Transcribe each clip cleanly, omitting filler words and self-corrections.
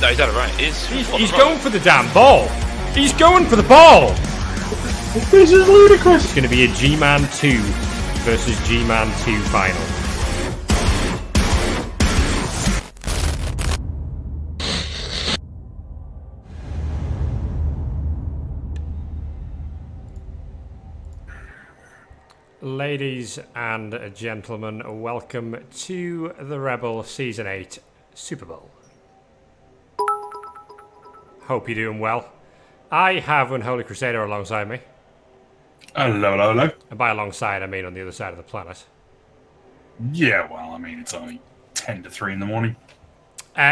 No, he's had it right. He's going for the damn ball. He's going for the ball. This is ludicrous. It's going to be a GMAN 2 versus GMAN 2 final. Ladies and gentlemen, welcome to the REBBL Season 8 Super Bowl. Hope you're doing well. I have Unholy Crusader alongside me. Hello. And by alongside, I mean on the other side of the planet. Yeah, well, I mean, it's only 10 to 3 in the morning.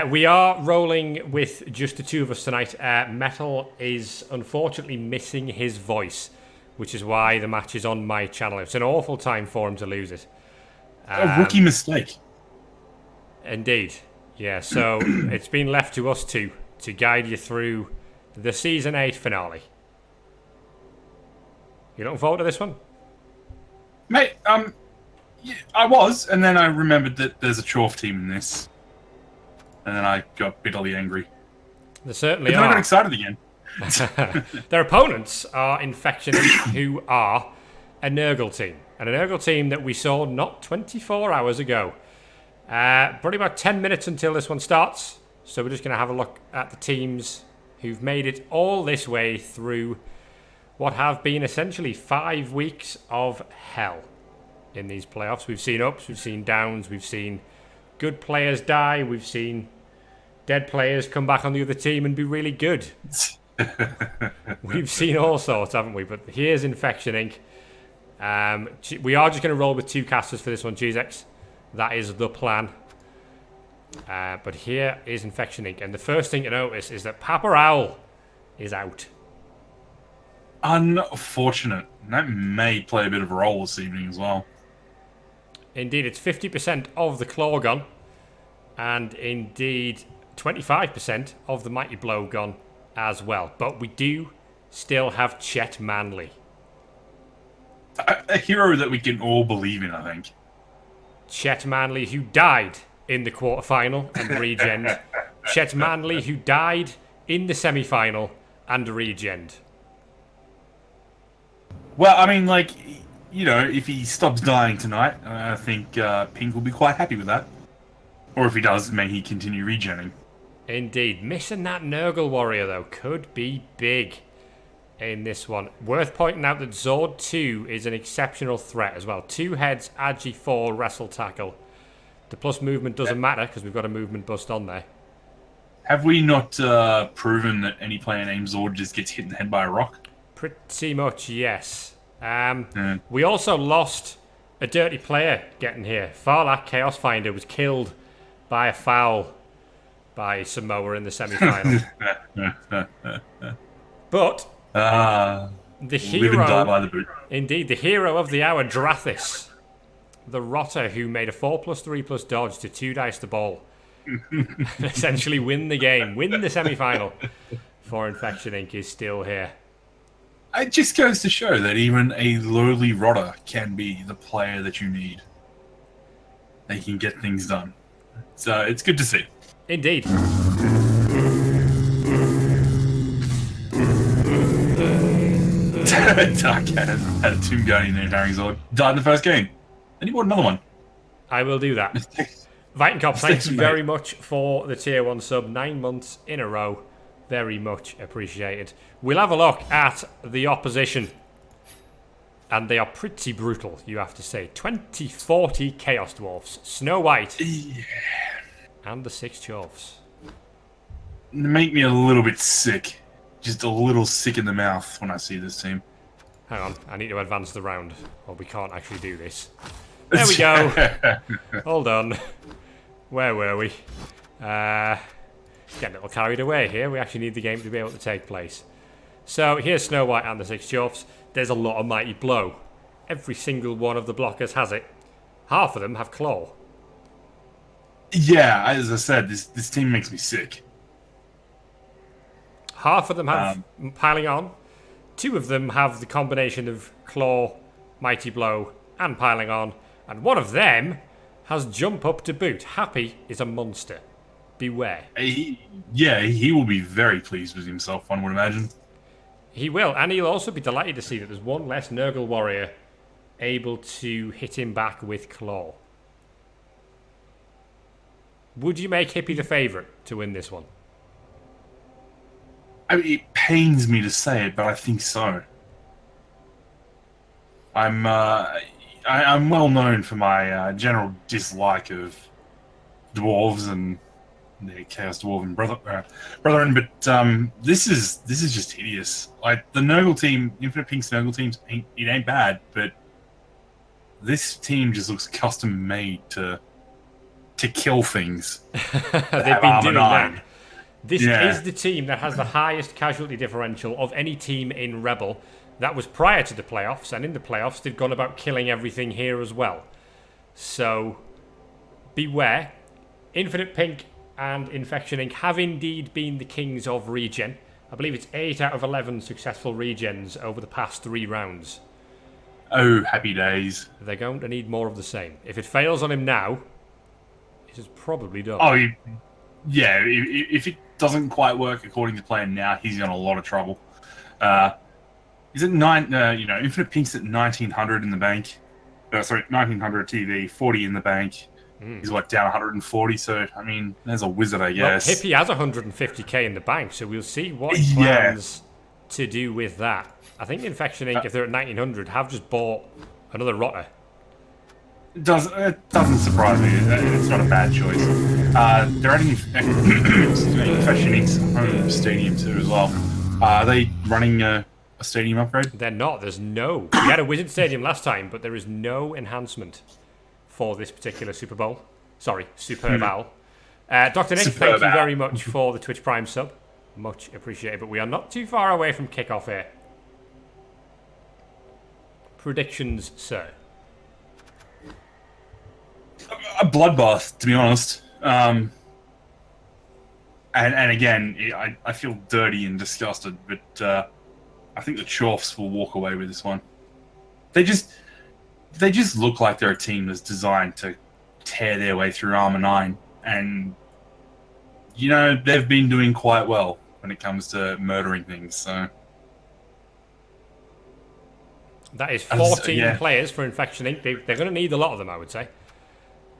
We are rolling with just the two of us tonight. Metal is unfortunately missing his voice, which is why the match is on my channel. It's an awful time for him to lose it. A rookie mistake. Indeed. Yeah, so it's been left to us two to guide you through the Season 8 finale. You looking forward to this one? Mate, yeah, I was, and then I remembered that there's a Chorf team in this. And then I got bitterly angry. There certainly but then are. I got excited again. Their opponents are Infection, who are a Nurgle team. And a Nurgle team that we saw not 24 hours ago. Probably about 10 minutes until this one starts. So we're just going to have a look at the teams who've made it all this way through what have been essentially 5 weeks of hell in these playoffs. We've seen ups, we've seen downs, we've seen good players die, we've seen dead players come back on the other team and be really good. We've seen all sorts, haven't we? But here's Infection Inc. We are just going to roll with 2 casters for this one, GZX. That is the plan. But here is Infection Inc. And the first thing to notice is that Papa Owl is out. Unfortunate. That may play a bit of a role this evening as well. Indeed, it's 50% of the Claw gone. And indeed, 25% of the Mighty Blow gone as well. But we do still have Chet Manley. A hero that we can all believe in, I think. Chet Manley, who died in the quarterfinal and regened. Chet Manley, who died in the semi-final and regened. Well, I mean, like, you know, if he stops dying tonight, I think Pink will be quite happy with that. Or if he does, may he continue regenning. Indeed. Missing that Nurgle warrior, though, could be big in this one. Worth pointing out that Zord 2 is an exceptional threat as well. 2 heads, Agi 4, wrestle tackle. The plus movement doesn't matter because we've got a movement bust on there. Have we not proven that any player named Zord just gets hit in the head by a rock? Pretty much, yes. We also lost a dirty player getting here. Farlak Chaos Finder was killed by a foul by Samoa in the semi-final. But the hero, live and die by the boot. Indeed, the hero of the hour, Drathis, the rotter who made a 4+3+ dodge to 2 dice the ball, essentially win the game, win the semi-final for Infection Inc. is still here. It just goes to show that even a lowly rotter can be the player that you need. They can get things done. So it's good to see. Indeed. Dark had a tomb guardian named Harry Zord. Died in the first game. Then he bought another one. I will do that. Vitencop, thanks very much for the tier 1 sub. 9 months in a row. Very much appreciated. We'll have a look at the opposition. And they are pretty brutal, you have to say. 2040 Chaos Dwarfs. Snow White. Yeah. And the 6 Chorfs. They make me a little bit sick. Just a little sick in the mouth when I see this team. Hang on, I need to advance the round. Or we can't actually do this. There we go. Hold on. Where were we? Getting a little carried away here. We actually need the game to be able to take place. So here's Snow White and the 6 Chorfs. There's a lot of Mighty Blow. Every single one of the blockers has it. Half of them have Claw. Yeah, as I said, this team makes me sick. Half of them have Piling On. 2 of them have the combination of Claw, Mighty Blow, and Piling On. And one of them has Jump Up to boot. Happy is a monster. beware. He will be very pleased with himself, one would imagine. He will, and he'll also be delighted to see that there's one less Nurgle warrior able to hit him back with Claw. Would you make Hippie the favourite to win this one? I mean, it pains me to say it, but I think so. I'm well known for my general dislike of dwarves and the Chaos Dwarf and brethren, but this is just hideous. Like the Nurgle team, InfinitePink's Nurgle teams, it ain't bad, but this team just looks custom made to kill things. They've been doing that. This is the team that has the highest casualty differential of any team in REBBL. That was prior to the playoffs, and in the playoffs they've gone about killing everything here as well. So beware. InfinitePink and Infection Inc. have indeed been the kings of regen. I believe it's 8 out of 11 successful regens over the past 3 rounds. Oh, happy days. They're going to need more of the same. If it fails on him now, it is probably done. Oh, yeah. If it doesn't quite work according to plan now, he's in a lot of trouble. He's at InfinitePink's at 1900 in the bank. 1900 TV, 40 in the bank. He's down 140. So I mean, there's a wizard, I guess. Well, Hippie has 150k in the bank, so we'll see what he plans to do with that. I think Infection Inc., if they're at 1900, have just bought another rotter. It doesn't surprise me. It's not a bad choice. They're adding Infection Inc.'s home stadium too as well. Are they running a stadium upgrade? They're not. There's no. We had a Wizard Stadium last time, but there is no enhancement for this particular Super Bowl. Sorry, Super Bowl. Dr. Nick, thank you very much for the Twitch Prime sub. Much appreciated, but we are not too far away from kickoff here. Predictions, sir? A bloodbath, to be honest. And again, I feel dirty and disgusted, but I think the Chorfs will walk away with this one. They just look like they're a team that's designed to tear their way through Armor 9, and they've been doing quite well when it comes to murdering things. So that is 14 players for Infection Inc. They're going to need a lot of them, I would say,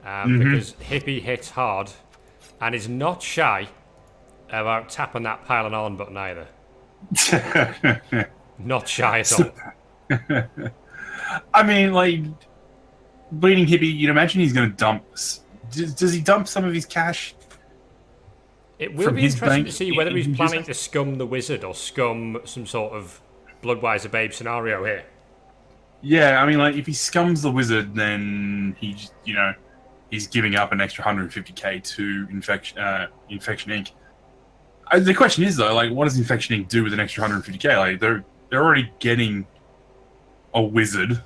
because Hippie hits hard and is not shy about tapping that pile and on button either. Not shy at all. I mean, Bleedinghippy, you'd imagine he's going to dump. Does he dump some of his cash? It will be interesting to see whether he's planning to scum the wizard or scum some sort of Bloodwiser Babe scenario here. Yeah, I mean, if he scums the wizard, then he's giving up an extra 150k to Infection Inc. The question is though, what does Infection Inc. do with an extra 150k? They're already getting a wizard.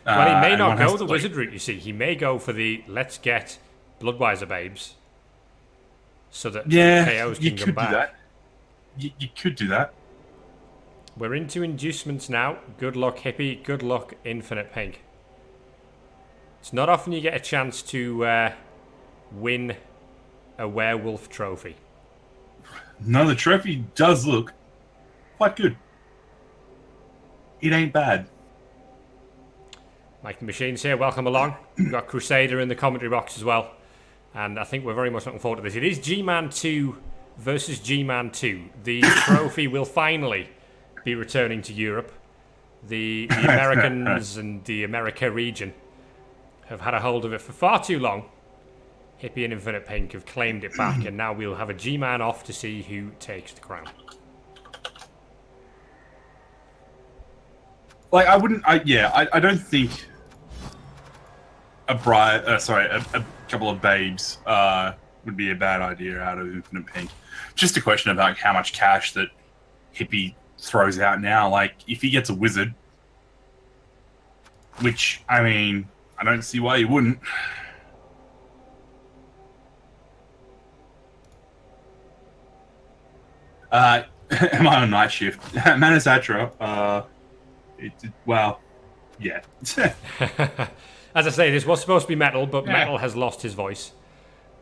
Well, he may not go the wizard route, you see. He may go for the let's get Bloodwiser Babes so that KOs can come back. You could do that. We're into inducements now. Good luck, Hippie. Good luck, InfinitePink. It's not often you get a chance to win a werewolf trophy. No, the trophy does look quite good. It ain't bad. Mike the Machine's here. Welcome along. We've got Crusader in the commentary box as well. And I think we're very much looking forward to this. It is GMAN 2 versus GMAN 2. The trophy will finally be returning to Europe. The Americans and the America region have had a hold of it for far too long. Hippie and InfinitePink have claimed it back, and now we'll have a G-Man off to see who takes the crown. I don't think a couple of babes would be a bad idea out of InfinitePink. Just a question about how much cash that Hippie throws out now. If he gets a wizard, which, I mean, I don't see why he wouldn't. Am I on night shift? Manasatra, well, yeah. As I say, this was supposed to be Metal, but Metal has lost his voice.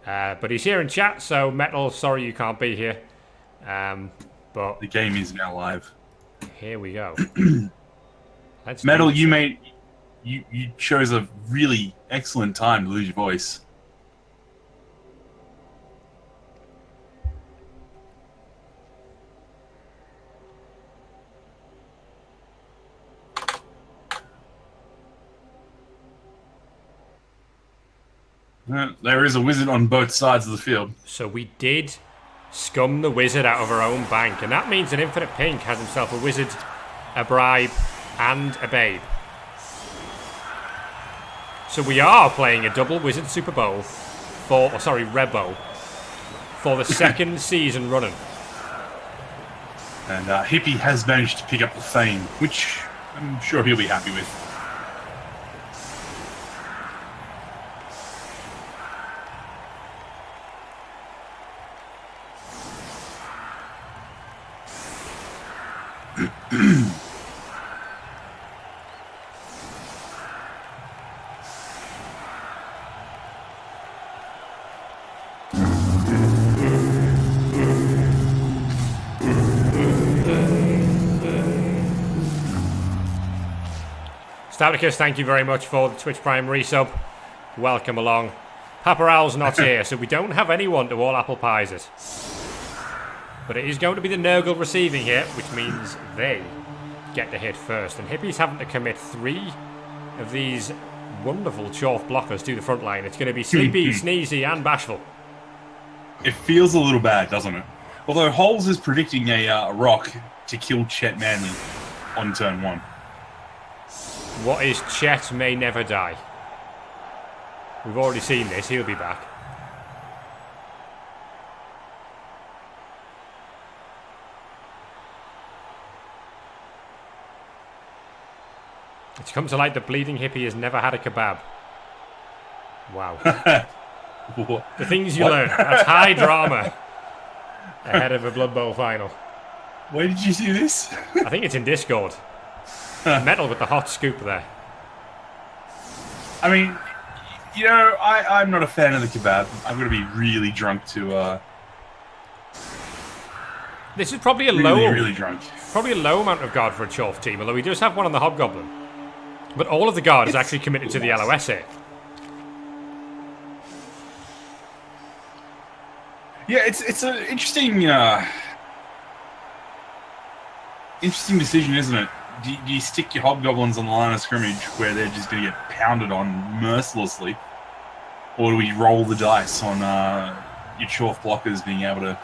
But he's here in chat, so Metal, sorry you can't be here. But the game is now live. Here we go. Metal, you chose a really excellent time to lose your voice. There is a wizard on both sides of the field. So we did scum the wizard out of our own bank, and that means that InfinitePink has himself a wizard, a bribe, and a babe. So we are playing a double wizard Super Bowl REBBL for the second season running. And Hippie has managed to pick up the fame, which I'm sure he'll be happy with. Stavnicus, thank you very much for the Twitch Prime resub. Welcome along. Papa Owl's not here, so we don't have anyone to all apple pies it. But it is going to be the Nurgle receiving here, which means they get to hit first. And Hippie's having to commit 3 of these wonderful Chorf blockers to the front line. It's going to be Sleepy, Sneezy, and Bashful. It feels a little bad, doesn't it? Although Holes is predicting a rock to kill Chet Manley on turn 1. What is Chet may never die? We've already seen this, he'll be back. It's come to light that Bleedinghippy has never had a kebab. Wow. The things you learn. That's high drama ahead of a Blood Bowl final. Where did you see this? I think it's in Discord. Metal with the hot scoop there. I mean, you know, I'm not a fan of the kebab. I'm going to be really drunk to... This is probably a really drunk. Probably a low amount of guard for a Chorf team, although he does have one on the Hobgoblin. But all of the guard is actually committed to the LOS here. Yeah, it's an interesting interesting decision, isn't it? Do you stick your Hobgoblins on the line of scrimmage where they're just going to get pounded on mercilessly? Or do we roll the dice on your Chorf blockers being able to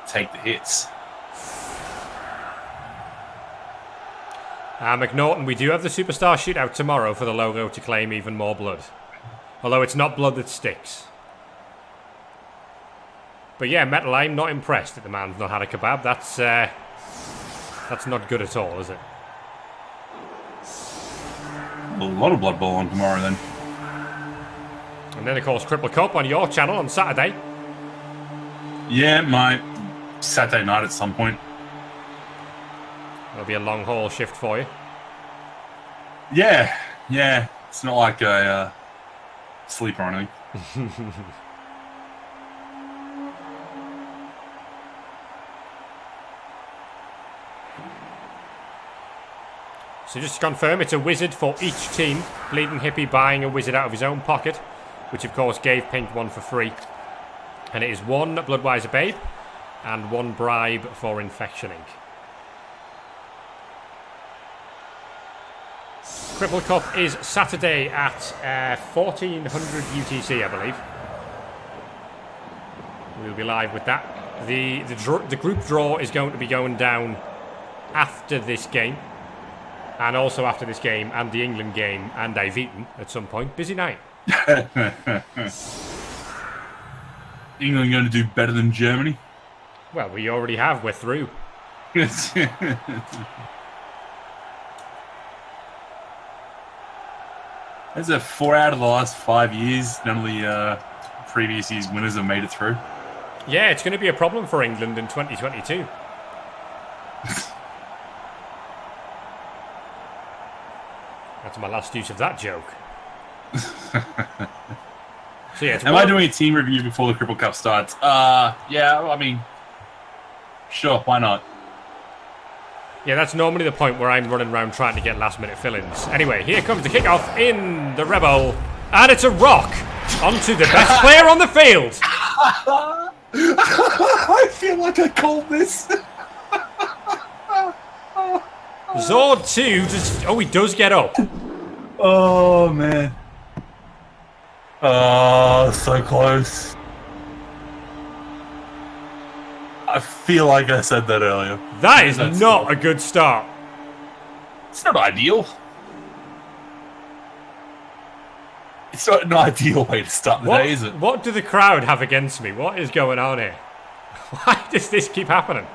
take the hits? McNaughton, we do have the Superstar Shootout tomorrow for the logo to claim even more blood. Although it's not blood that sticks. But yeah, Metal, I'm not impressed that the man's not had a kebab. That's not good at all, is it? A lot of Blood Bowl on tomorrow, then. And then, of course, Triple Cup on your channel on Saturday. Yeah, my Saturday night at some point. That'll be a long haul shift for you. Yeah. It's not like a sleep or anything. So just to confirm, it's a wizard for each team. Bleedinghippy buying a wizard out of his own pocket, which of course gave Pink one for free. And it is 1 Bloodwiser Babe and 1 bribe for Infection Inc. Triple Cup is Saturday at 1400 UTC, I believe. We'll be live with that. The group draw is going to be going down after this game. And also after this game, and the England game, and I've eaten at some point. Busy night. England going to do better than Germany? Well, we already have. We're through. That's a 4 out of the last 5 years. None of the previous year's winners have made it through. Yeah, it's going to be a problem for England in 2022. That's my last use of that joke. So yeah, am I doing a team review before the Cripple Cup starts? Yeah, I mean, sure, why not? Yeah, that's normally the point where I'm running around trying to get last-minute fill-ins. Anyway, here comes the kickoff in the REBBL, and it's a rock onto the best player on the field. I feel like I called this. Zord 2 just... Oh, he does get up. Oh, man. Oh, so close. I feel like I said that earlier. That is not a good start. It's not ideal. It's not an ideal way to start the day, is it? What do the crowd have against me? What is going on here? Why does this keep happening?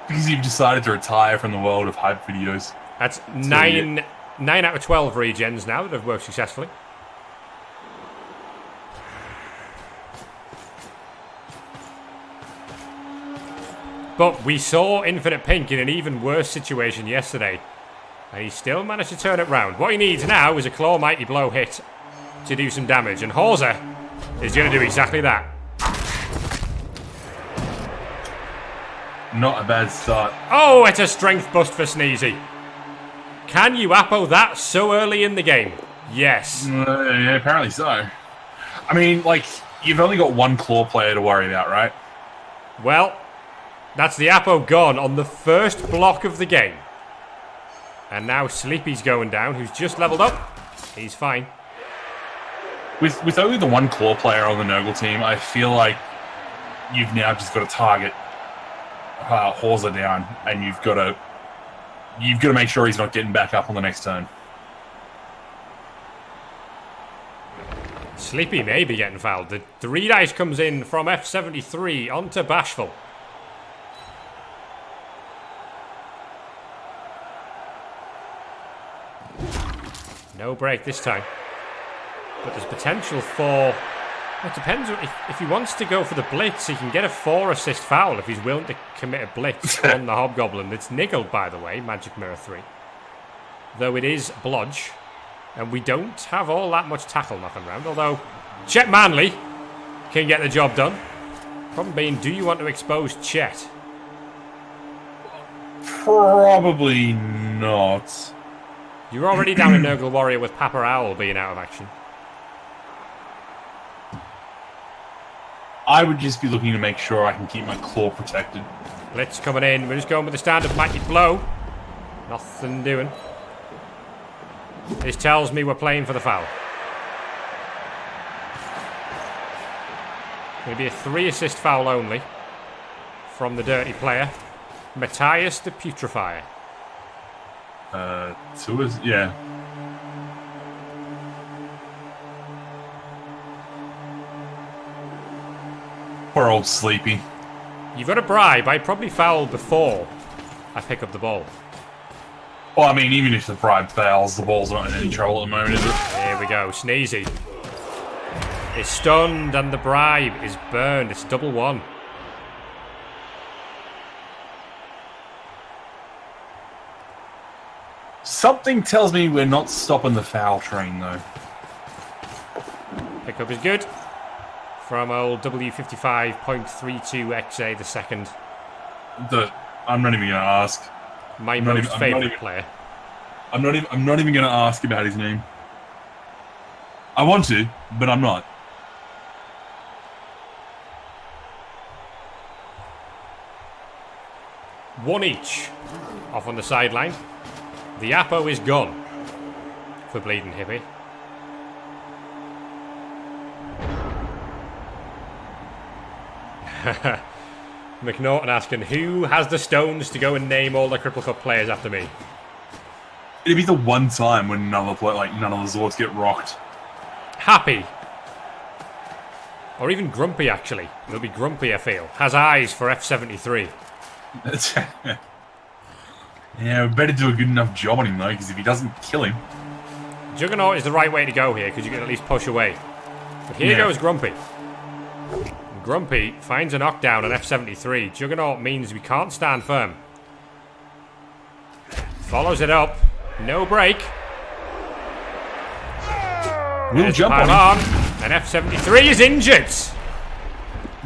Because you've decided to retire from the world of hype videos. That's 9 out of 12 regens now that have worked successfully. But we saw InfinitePink in an even worse situation yesterday. And he still managed to turn it round. What he needs now is a Claw Mighty Blow hit to do some damage. And Hauser is going to do exactly that. Not a bad start. Oh, it's a strength bust for Sneezy. Can you Apo that so early in the game? Yes. Yeah, apparently so. I mean, like, you've only got one Claw player to worry about, right? Well, that's the Apo gone on the first block of the game. And now Sleepy's going down, who's just leveled up. He's fine. With only the one Claw player on the Nurgle team, I feel like you've now just got to target Hauser down, and you've got to make sure he's not getting back up on the next turn. Sleepy may be getting fouled. The redice comes in from F73 onto Bashful. No break this time. But there's potential for... It depends. If he wants to go for the blitz, he can get a 4-assist foul if he's willing to commit a blitz on the Hobgoblin. It's niggled, by the way, Magic Mirror 3. Though it is blodge. And we don't have all that much tackle knocking around. Although, Chet Manley can get the job done. Problem being, do you want to expose Chet? Probably not. You're already down a Nurgle Warrior with Papa Owl being out of action. I would just be looking to make sure I can keep my Claw protected. Blitz coming in. We're just going with the standard Mighty Blow. Nothing doing. This tells me we're playing for the foul. Going to be a 3-assist foul only from the dirty player, Matthias the Putrefier. 2 is... yeah. Poor old Sleepy. You've got a bribe. I probably foul before I pick up the ball. Well, I mean, even if the bribe fails, the ball's not in any trouble at the moment, is it? Here we go. Sneezy is stunned and the bribe is burned. It's double one. Something tells me we're not stopping the foul train, though. Pickup is good. From old W55.32XA the second. I'm not even going to ask. My most favourite player. I'm not even going to ask about his name. I want to, but I'm not. One each. Off on the sideline. The Apo is gone for Bleedinghippy. McNaughton asking, who has the stones to go and name all the Cripple Cup players after me? It'd be the one time when none of the Zords get rocked. Happy. Or even Grumpy, actually. It'll be Grumpy, I feel. Has eyes for F73. Yeah, we better do a good enough job on him, though, because if he doesn't kill him... Juggernaut is the right way to go here, because you can at least push away. But here goes Grumpy. Grumpy finds a knockdown on F73. Juggernaut means we can't stand firm. Follows it up. No break. We'll jump on him. And F73 is injured.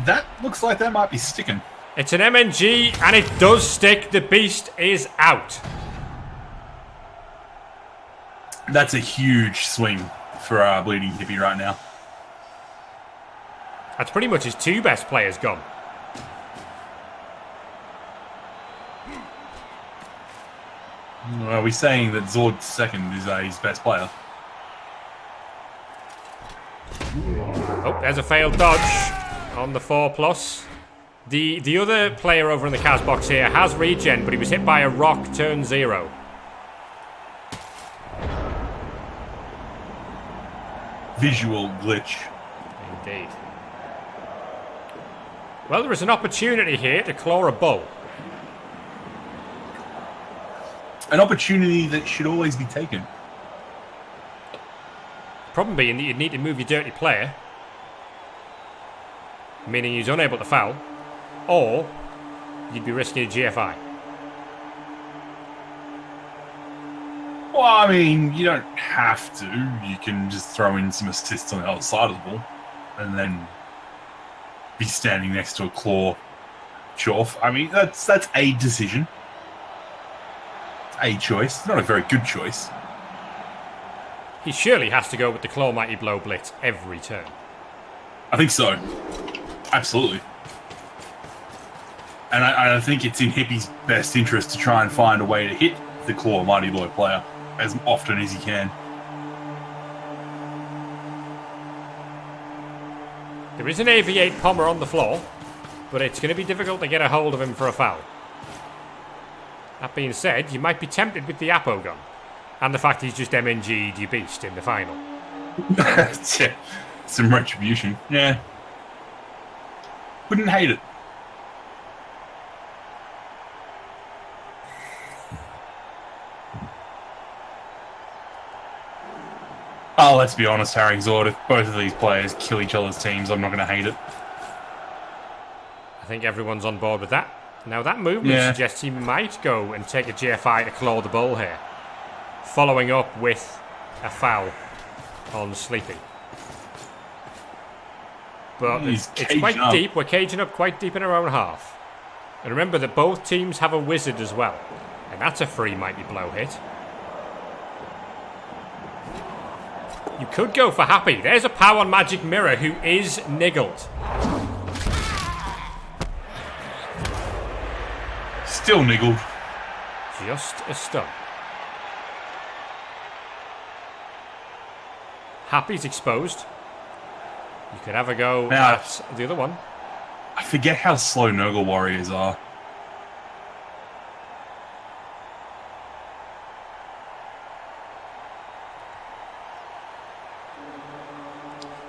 That looks like that might be sticking. It's an MNG, and it does stick. The beast is out. That's a huge swing for Bleedinghippy right now. That's pretty much his two best players gone. Are we saying that Zord's second is his best player? Oh, there's a failed dodge on the 4+. The other player over in the Kaz box here has regen, but he was hit by a rock turn 0. Visual glitch. Indeed. Well, there is an opportunity here to claw a bull. An opportunity that should always be taken. Problem being that you'd need to move your dirty player, meaning he's unable to foul, or you'd be risking a GFI. Well, I mean, you don't have to. You can just throw in some assists on the other side of the ball and then be standing next to a claw Chorf. I mean, that's a decision. It's a choice. It's not a very good choice. He surely has to go with the Claw Mighty Blow Blitz every turn. I think so. Absolutely. And I think it's in Hippie's best interest to try and find a way to hit the Claw Mighty Blow player as often as he can. There is an AV8 Pommer on the floor, but it's going to be difficult to get a hold of him for a foul. That being said, you might be tempted with the Apo gun. And the fact he's just MNG'd your beast in the final. Yeah. Some retribution. Yeah. Wouldn't hate it. Oh, let's be honest, Harry Zord, if both of these players kill each other's teams, I'm not going to hate it. I think everyone's on board with that. Now, that movement suggests he might go and take a GFI to claw the ball here. Following up with a foul on Sleepy. But it's quite deep. We're caging up quite deep in our own half. And remember that both teams have a wizard as well. And that's a free Mighty Blow hit. You could go for Happy. There's a power on Magic Mirror who is niggled. Still niggled. Just a stun. Happy's exposed. You could have a go at the other one. I forget how slow Nurgle warriors are.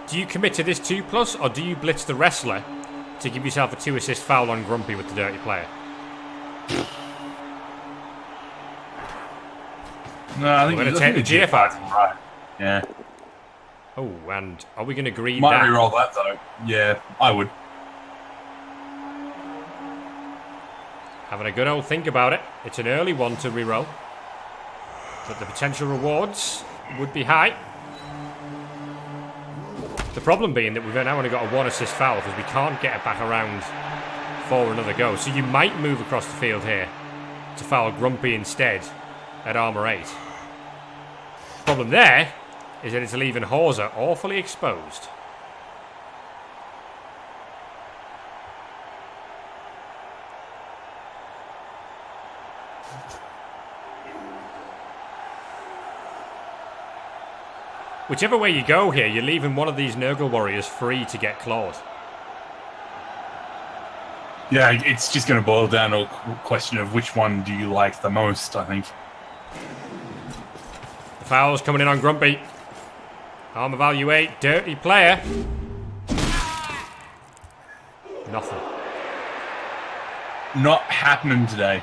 Do you commit to this 2+, or do you blitz the wrestler to give yourself a 2-assist foul on Grumpy with the dirty player? No, I think we're going to take the GFI. Right. Yeah. Oh, and are we going to greed Might that? re-roll that, though. Yeah, I would. Having a good old think about it. It's an early one to re-roll. But the potential rewards would be high. The problem being that we've now only got a 1-assist foul because we can't get it back around for another go. So you might move across the field here to foul Grumpy instead at armor 8. Problem there is that it's leaving Hauser awfully exposed. Whichever way you go here, you're leaving one of these Nurgle warriors free to get clawed. Yeah, it's just going to boil down to a question of which one do you like the most, I think. The foul's coming in on Grumpy. Armor value 8, dirty player. Nothing. Not happening today.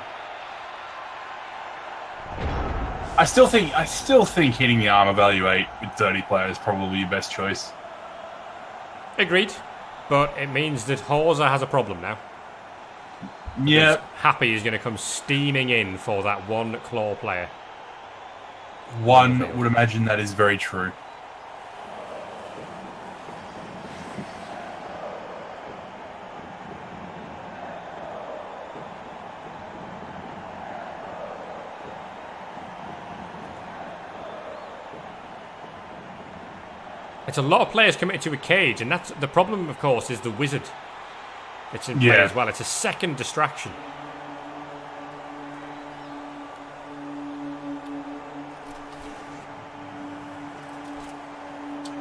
I still think hitting the armor value 8 with dirty player is probably your best choice. Agreed. But it means that Hauser has a problem now. Yeah. Happy is going to come steaming in for that one claw player. One would imagine that is very true. It's a lot of players committed to a cage, and that's the problem, of course, is the wizard that's in play as well. It's a second distraction.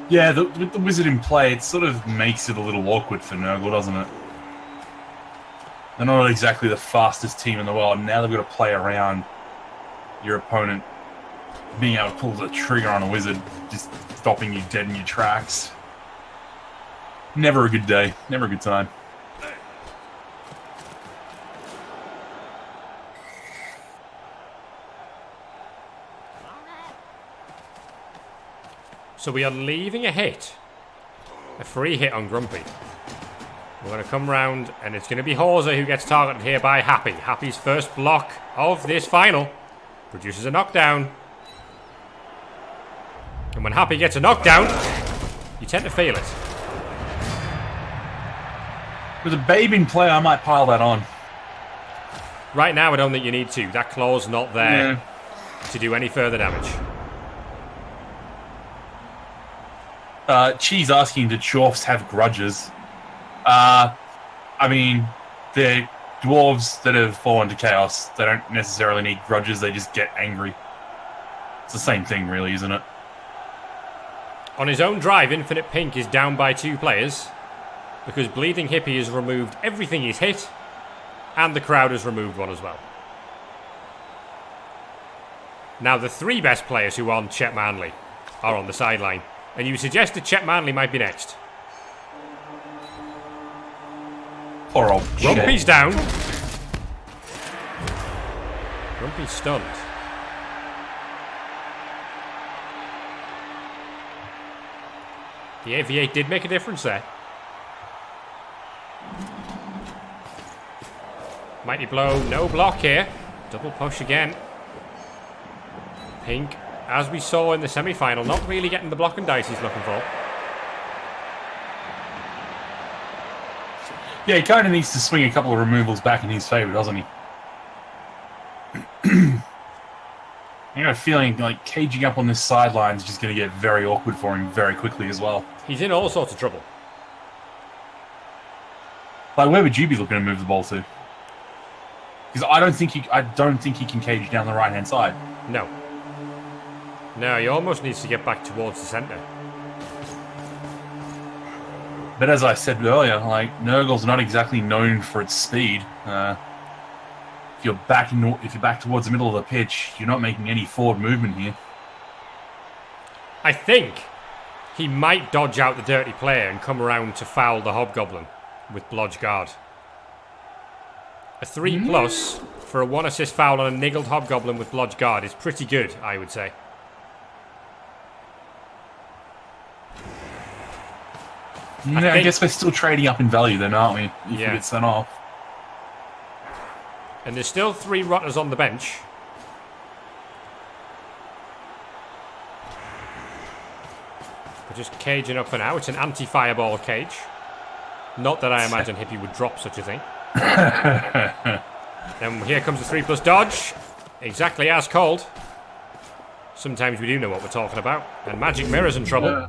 Yeah, with the wizard in play, it sort of makes it a little awkward for Nurgle, doesn't it? They're not exactly the fastest team in the world. Now they've got to play around your opponent being able to pull the trigger on a wizard, just stopping you dead in your tracks. Never a good day. Never a good time. So we are leaving a hit. A free hit on Grumpy. We're going to come round, and it's going to be Hauser who gets targeted here by Happy. Happy's first block of this final produces a knockdown. And when Happy gets a knockdown, you tend to feel it. With a babe in play, I might pile that on. Right now, I don't think you need to. That claw's not there to do any further damage. Cheese asking, did Chorfs have grudges? I mean, they're dwarves that have fallen to chaos. They don't necessarily need grudges, they just get angry. It's the same thing, really, isn't it? On his own drive, InfinitePink is down by 2 players because Bleedinghippy has removed everything he's hit, and the crowd has removed one as well. Now, the 3 best players who aren't Chet Manley are on the sideline. And you suggested Chet Manley might be next. Poor old Grumpy's down. Grumpy's stunned. The AV8 did make a difference there. Mighty blow, no block here. Double push again. Pink, as we saw in the semi-final, not really getting the block and dice he's looking for. Yeah, he kind of needs to swing a couple of removals back in his favour, doesn't he? I got a feeling like caging up on this sideline is just going to get very awkward for him very quickly as well. He's in all sorts of trouble. Like, where would you be looking to move the ball to? Because I don't think he can cage down the right hand side. No. No, he almost needs to get back towards the centre. But as I said earlier, like, Nurgle's not exactly known for its speed. If you're back towards the middle of the pitch, you're not making any forward movement here. I think he might dodge out the dirty player and come around to foul the Hobgoblin with Blodge Guard. A 3+ for a 1 assist foul on a niggled Hobgoblin with Blodge Guard is pretty good, I would say. I guess we're still trading up in value then, aren't we? If you get sent off. And there's still 3 rotters on the bench. We're just caging up for now. It's an anti-fireball cage. Not that I imagine Hippie would drop such a thing. Then here comes the 3+ dodge. Exactly as called. Sometimes we do know what we're talking about. And Magic Mirror's in trouble.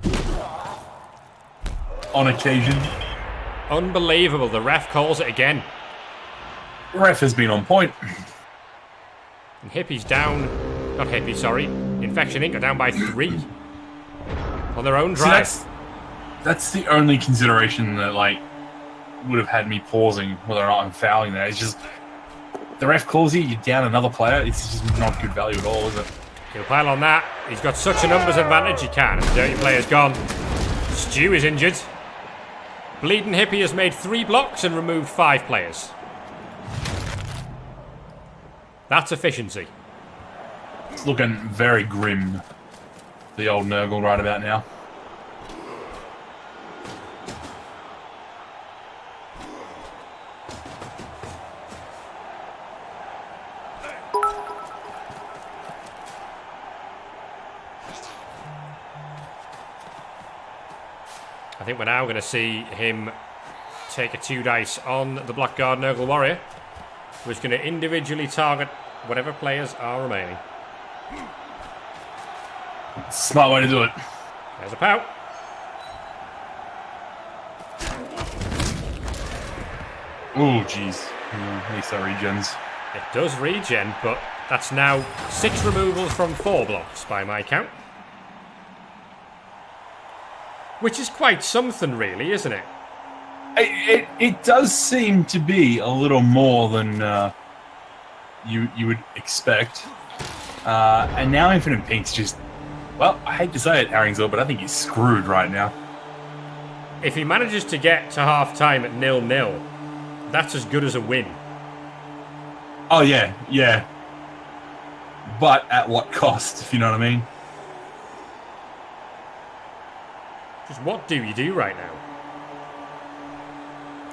On occasion. Unbelievable. The ref calls it again. Ref has been on point. And Hippie's down. Not Hippie, sorry. Infection Inc. are down by 3. On their own drive. See, that's the only consideration that, like, would have had me pausing whether or not I'm fouling there. It's just, the ref calls you, you're down another player. It's just not good value at all, is it? He'll pile on that. He's got such a numbers advantage he can. And the dirty player's gone. Stu is injured. Bleedinghippy has made 3 blocks and removed 5 players. That's efficiency. It's looking very grim, the old Nurgle right about now. I think we're now going to see him take a 2 dice on the Blackguard Nurgle Warrior, who's going to individually target whatever players are remaining. Smart way to do it. There's a pout. Oh, jeez. At least that regens. It does regen, but that's now 6 removals from 4 blocks by my count. Which is quite something, really, isn't it? It does seem to be a little more than you would expect. And now InfinitePink's just... Well, I hate to say it, Harringsville, but I think he's screwed right now. If he manages to get to half-time at 0-0, that's as good as a win. Oh, yeah, yeah. But at what cost, if you know what I mean? Just what do you do right now?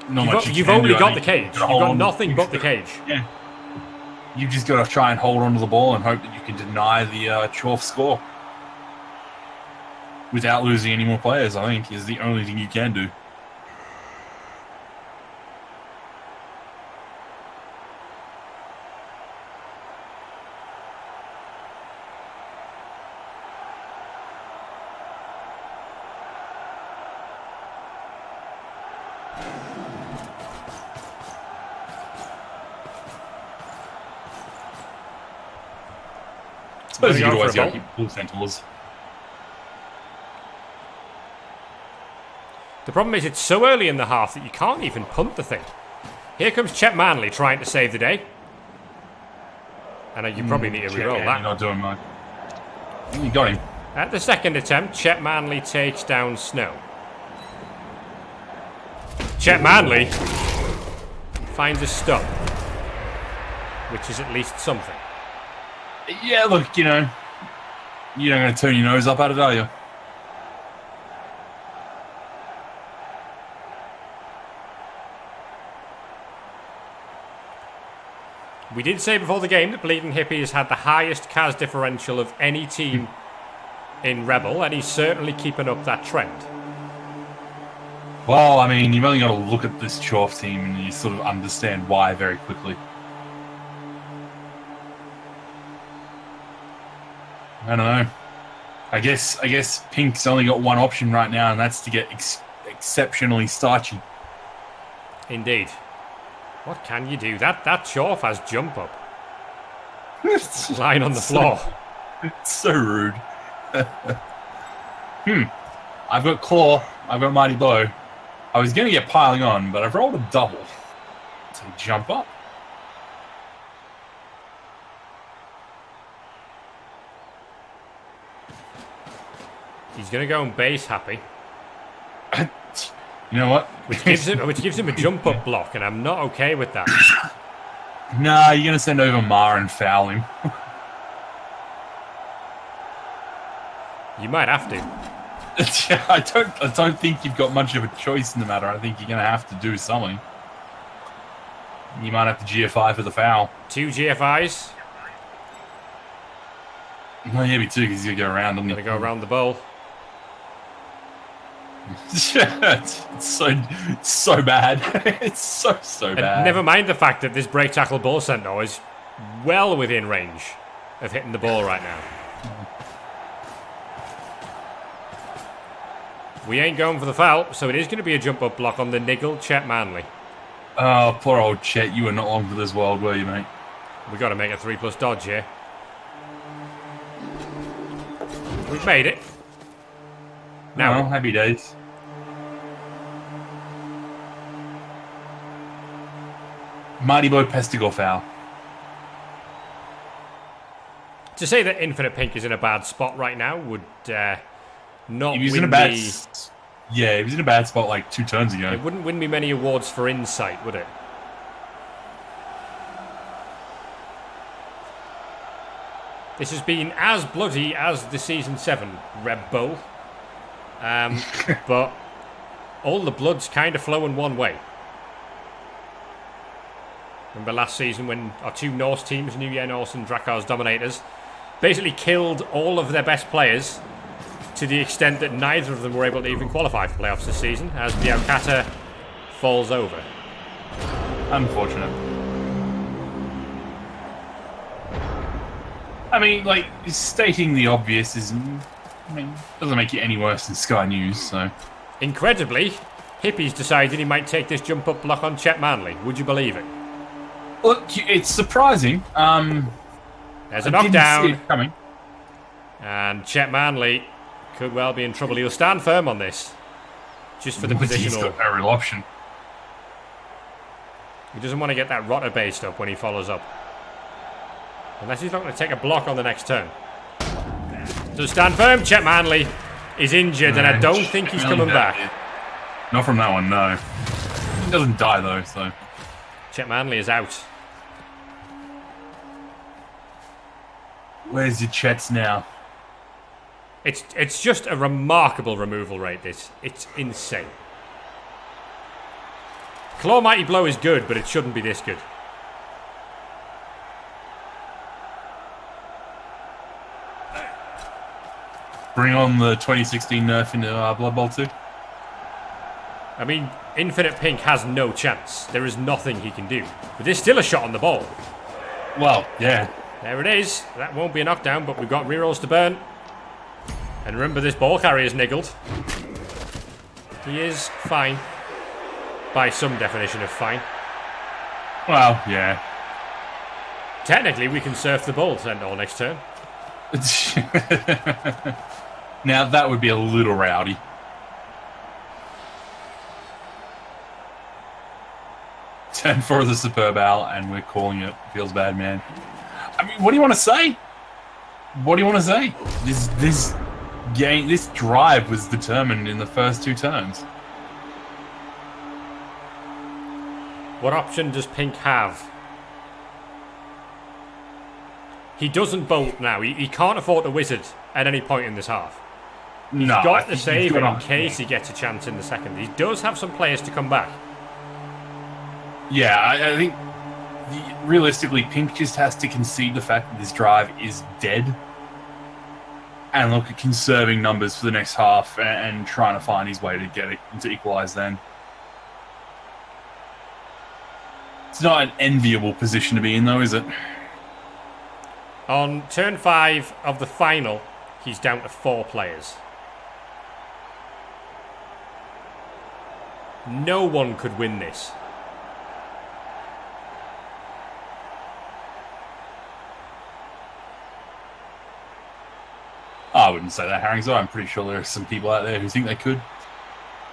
Not much You've only got the cage. You've got nothing but the cage. Yeah. You've just got to try and hold onto the ball and hope that you can deny the Chorfs score. Without losing any more players, I think, is the only thing you can do. I suppose you could always go keep full centaurs. The problem is it's so early in the half that you can't even punt the thing. Here comes Chet Manley trying to save the day. And you probably need to reroll that. You're not doing much. You got him. At the second attempt, Chet Manley takes down Snow. Chet Manley finds a stop, which is at least something. Yeah, look, you know, you're not going to turn your nose up at it, are you? We did say before the game that Bleedinghippy has had the highest CAS differential of any team in REBBL, and he's certainly keeping up that trend. Well, I mean, you've only got to look at this Chorf team and you sort of understand why very quickly. I don't know. I guess Pink's only got one option right now, and that's to get exceptionally starchy. Indeed. What can you do? That Chorf has jump up. Lying on the floor. It's so rude. I've got Claw. I've got Mighty Blow. I was going to get piling on, but I've rolled a double. So jump up. He's going to go and base happy. You know what? Which gives him a jump up block, and I'm not okay with that. Nah, you're going to send over Mar and foul him. You might have to. I don't think you've got much of a choice in the matter. I think you're going to have to do something. You might have to GFI for the foul. 2 GFIs. No, yeah, me too, because you're going to go around. Going to go around the bowl. it's so bad. It's so bad. And never mind the fact that this break tackle ball center is well within range of hitting the ball right now. We ain't going for the foul, so it is going to be a jump up block on the niggled Chet Manley. Oh, poor old Chet. You were not long for this world, were you, mate? We got to make a 3+ dodge here. We've made it. Now, happy days. Mighty Blow Pestigo foul. To say that InfinitePink is in a bad spot right now would not He was win in a bad... me... Yeah, he was in a bad spot like 2 turns ago. It wouldn't win me many awards for insight, would it? This has been as bloody as the Season 7 REBBL. But all the blood's kind of flowing one way. Remember last season when our 2 Norse teams, New Year Norse and Drakar's Dominators, basically killed all of their best players to the extent that neither of them were able to even qualify for playoffs this season as the Aukata falls over. Unfortunate. I mean, like, stating the obvious is... I mean, doesn't make it any worse than Sky News, so... Incredibly, Hippie's decided he might take this jump up block on Chet Manley. Would you believe it? Look, it's surprising. There's a I didn't see knockdown. it coming. And Chet Manley could well be in trouble. He'll stand firm on this. Just for the He's positional. got no real option. He doesn't want to get that rotter based up when he follows up. Unless he's not going to take a block on the next turn. So stand firm. Chet Manley is injured, and I don't think he's coming back. Not from that one, no. He doesn't die, though, so... Chet Manley is out. Where's your Chets now? It's just a remarkable removal rate, this. It's insane. Claw Mighty Blow is good, but it shouldn't be this good. Bring on the 2016 nerf into Blood Bowl 2. I mean, InfinitePink has no chance. There is nothing he can do. But there's still a shot on the ball. Well, yeah. There it is. That won't be a knockdown, but we've got rerolls to burn. And remember, this ball carrier is niggled. He is fine. By some definition of fine. Well, yeah. Technically, we can surf the ball to end all next turn. Now, that would be a little rowdy. Turn 4 of the Superb Owl, and we're calling it. Feels bad, man. I mean, what do you want to say? What do you want to say? This game, this drive was determined in the first 2 turns. What option does Pink have? He doesn't bolt now. He can't afford to wizard at any point in this half. He's got to save it in case he gets a chance in the second. He does have some players to come back. Yeah, I think realistically, Pink just has to concede the fact that this drive is dead and look at conserving numbers for the next half and trying to find his way to get it to equalise then. It's not an enviable position to be in, though, is it? On turn 5 of the final, he's down to 4 players. No one could win this. I wouldn't say that, Harrington. I'm pretty sure there are some people out there who think they could.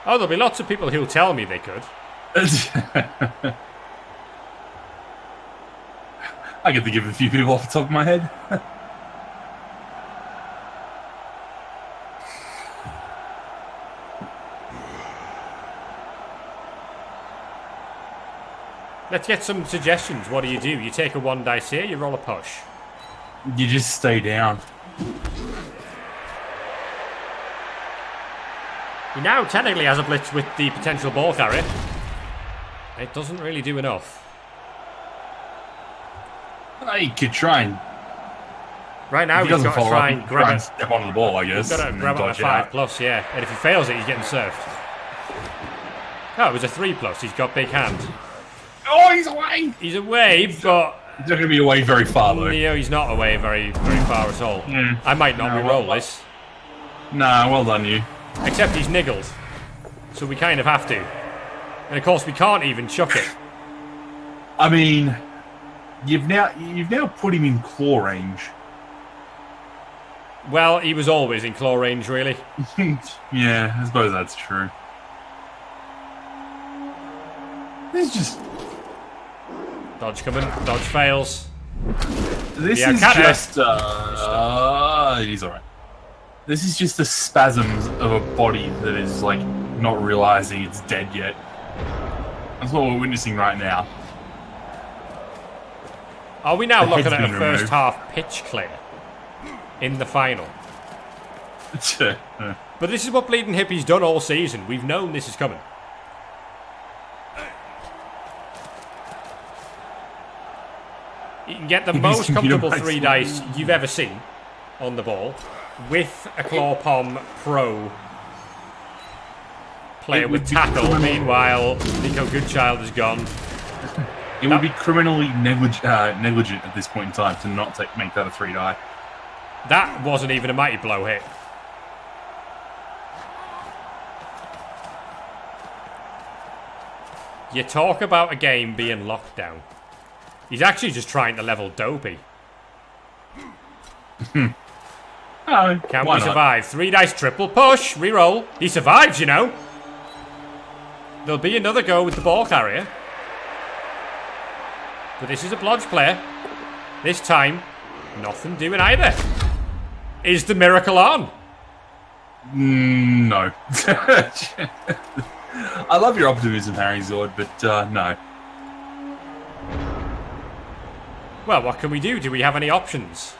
Oh, there'll be lots of people who'll tell me they could. I get to give a few people off the top of my head. Let's get some suggestions. What do? You take a 1 dice here, you roll a push. You just stay down. He now technically has a blitz with the potential ball carrier. It doesn't really do enough. He could try and... Right now, he's got to try and grab it. Step onto the ball, I guess. He's got to grab it on a 5+, yeah. And if he fails it, he's getting surfed. Oh, it was a 3+. He's got big hand. Oh, he's away! He's away, but... He's not going to be away very far, though. No, he's not away very far at all. I might not re-roll this. Nah, well done, you. Except he's niggled. So we kind of have to. And of course, we can't even chuck it. I mean, you've now put him in claw range. Well, he was always in claw range, really. Yeah, I suppose that's true. This just... Dodge coming. Dodge fails. This Yeah, is Kata. just... he's alright. This is just the spasms of a body that is, like, not realising it's dead yet. That's what we're witnessing right now. Are we now The looking head's at a been first removed. half pitch clear in the final? But this is what Bleedinghippy's done all season. We've known this is coming. You can get the most comfortable 3 dice you've ever seen on the ball with a Claw Palm Pro player with tackle. Meanwhile, Nico Goodchild is gone. It would be criminally negligent at this point in time to not make that a 3 die. That wasn't even a mighty blow hit. You talk about a game being locked down. He's actually just trying to level Dopey. Oh, Can we why not? survive? 3 dice triple push. Reroll. He survives, you know. There'll be another go with the ball carrier. But this is a blodge player. This time, nothing doing either. Is the miracle on? No. I love your optimism, Harry Zord, but no. Well, what can we do? Do we have any options?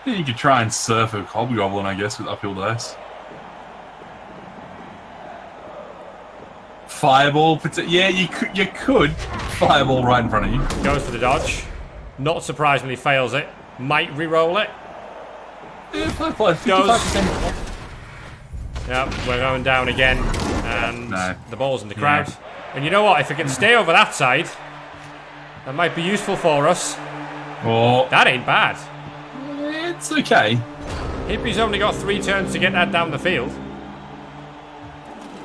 You could try and surf a hobgoblin, I guess, with uphill dice. Fireball, yeah, you could fireball right in front of you. Goes for the dodge. Not surprisingly fails it. Might re-roll it. Yeah, 55%. Yep, we're going down again. And No. the ball's in the crowd. And you know what? If it can stay over that side, that might be useful for us. Oh, That ain't bad. it's okay. Hippie's only got 3 turns to get that down the field.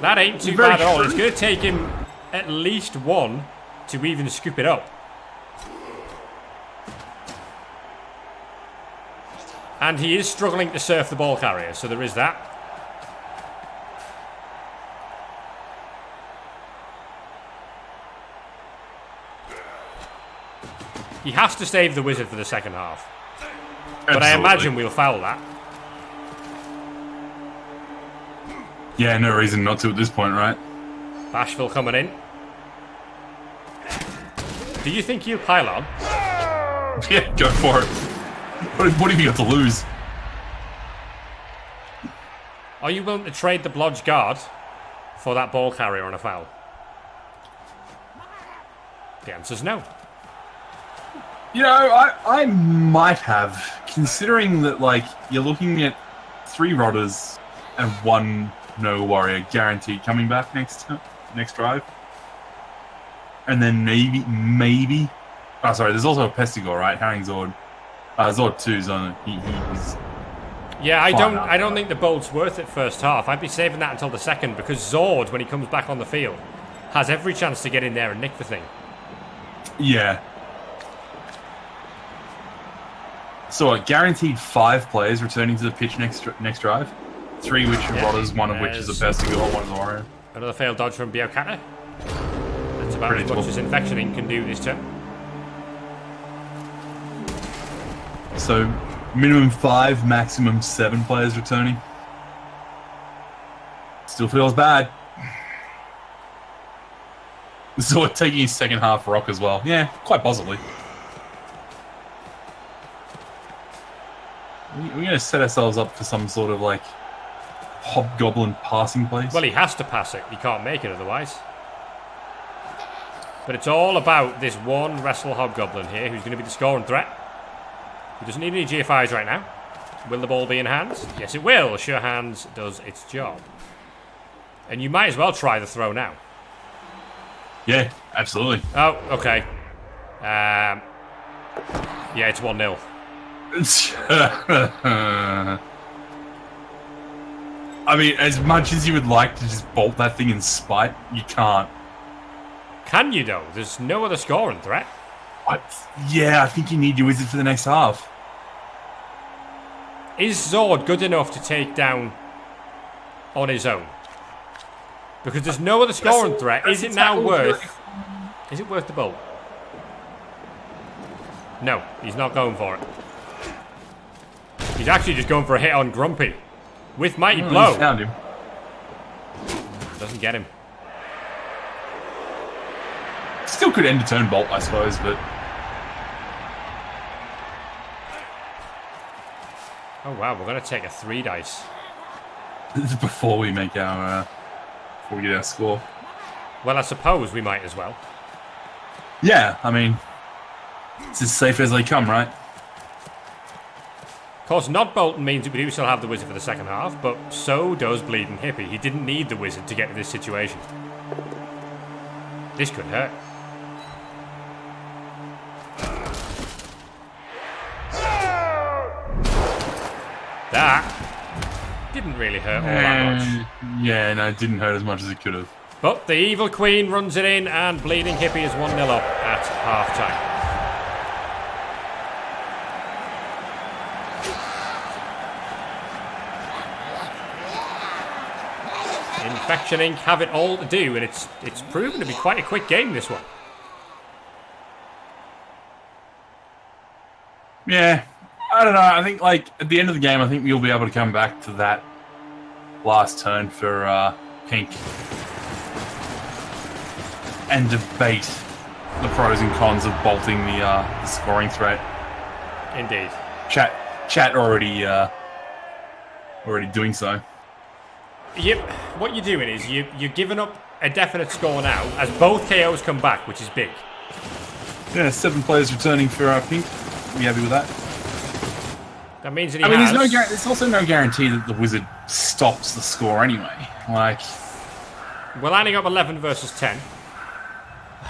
That ain't too Very bad at all. true. It's going to take him at least 1 to even scoop it up. And he is struggling to surf the ball carrier, so there is that. He has to save the wizard for the second half. But I imagine we'll foul that. Yeah, no reason not to at this point, right? Bashville coming in. Do you think he'll pile on? Yeah, go for it. What have you got to lose? Are you willing to trade the blodge guard for that ball carrier on a foul? The answer's no. You know, I might have, considering that, like, you're looking at 3 Rodders and 1 No Warrior guaranteed coming back next drive. And then maybe... Oh, sorry, there's also a Pestigore, right? Herring Zord. Zord 2's on it. He's... Yeah, I Fine. don't think the bolt's worth it first half. I'd be saving that until the second because Zord, when he comes back on the field, has every chance to get in there and nick the thing. Yeah. So a guaranteed 5 players returning to the pitch next drive. 3 which are Rodders, 1 of which is a Pestigore, 1 is a Warrior. Another failed dodge from Biokata. That's about as Predictable. much as Infectioning can do this turn. So minimum 5, maximum 7 players returning. Still feels bad. Zord taking his second half rock as well. Yeah, quite possibly. We're going to set ourselves up for some sort of, like, hobgoblin passing place. Well, he has to pass it. He can't make it otherwise. But it's all about this one wrestle hobgoblin here who's going to be the scoring threat. He doesn't need any GFIs right now. Will the ball be in hands? Yes, it will. Sure Hands does its job. And you might as well try the throw now. Yeah, absolutely. Oh, okay. Yeah, it's 1-0. I mean, as much as you would like to just bolt that thing in spite, you can't. Can you, though? There's no other scoring threat. Yeah, I think you need your wizard for the next half. Is Zord good enough to take down on his own? Because there's no other scoring threat. Is it now worth... Is it worth the bolt? No, he's not going for it. He's actually just going for a hit on Grumpy. With Mighty Blow. You found him. Doesn't get him. Still could end a turn bolt, I suppose, but... Oh wow, we're going to take a 3 dice. This is before we make our... before we get our score. Well, I suppose we might as well. Yeah, I mean... It's as safe as they come, right? Of course, not bolting means that we do still have the wizard for the second half, but so does Bleedinghippy. He didn't need the wizard to get to this situation. This could hurt. That didn't really hurt all that much. Yeah, no, it didn't hurt as much as it could have. But the Evil Queen runs it in, and Bleedinghippy is 1-0 up at half-time. Infection Inc. have it all to do, and it's proven to be quite a quick game, this one. Yeah, I don't know. I think, like, at the end of the game, I think you'll be able to come back to that last turn for Pink and debate the pros and cons of bolting the scoring threat. Indeed. Chat already doing so. Yep. What you're doing is you're giving up a definite score now as both KOs come back, which is big. Yeah, 7 players returning for Pink. Are you happy with that? That means that he there's also no guarantee that the Wizard stops the score anyway. Like, we're lining up 11 versus 10.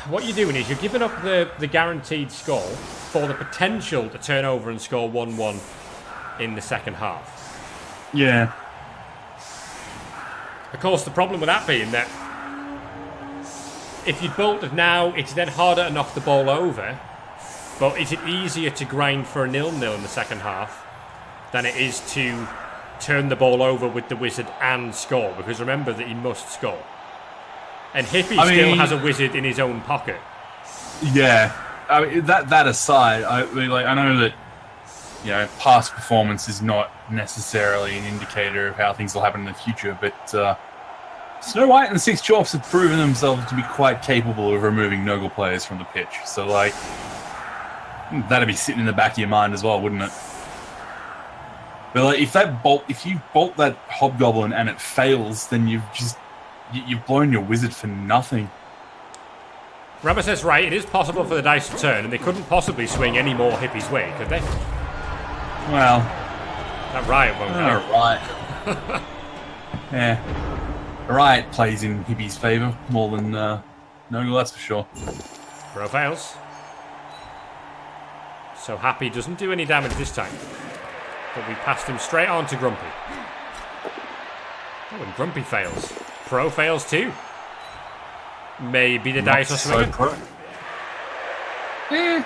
What you're doing is you're giving up the guaranteed score for the potential to turn over and score 1-1 in the second half. Yeah. Of course, the problem with that being that if you bolted now, it's then harder to knock the ball over. But is it easier to grind for a 0-0 in the second half than it is to turn the ball over with the Wizard and score? Because remember that he must score. And Hippie still has a Wizard in his own pocket. Yeah. I mean, that aside, I know that, you know, past performance is not necessarily an indicator of how things will happen in the future, but Snow White and the 6 Chorfs have proven themselves to be quite capable of removing Nurgle players from the pitch. So, like, that'd be sitting in the back of your mind as well, wouldn't it? But like, if you bolt that Hobgoblin and it fails, then you've blown your Wizard for nothing. Rubber says right, it is possible for the dice to turn, and they couldn't possibly swing any more Hippie's way, could they? Well, that Riot won't go. Right. Yeah. Riot plays in Hippie's favour more than Nurgle, that's for sure. Bro fails. So Happy doesn't do any damage this time. But we passed him straight on to Grumpy. Oh, and Grumpy fails. Pro fails too. Maybe the dice are swinging. Eh.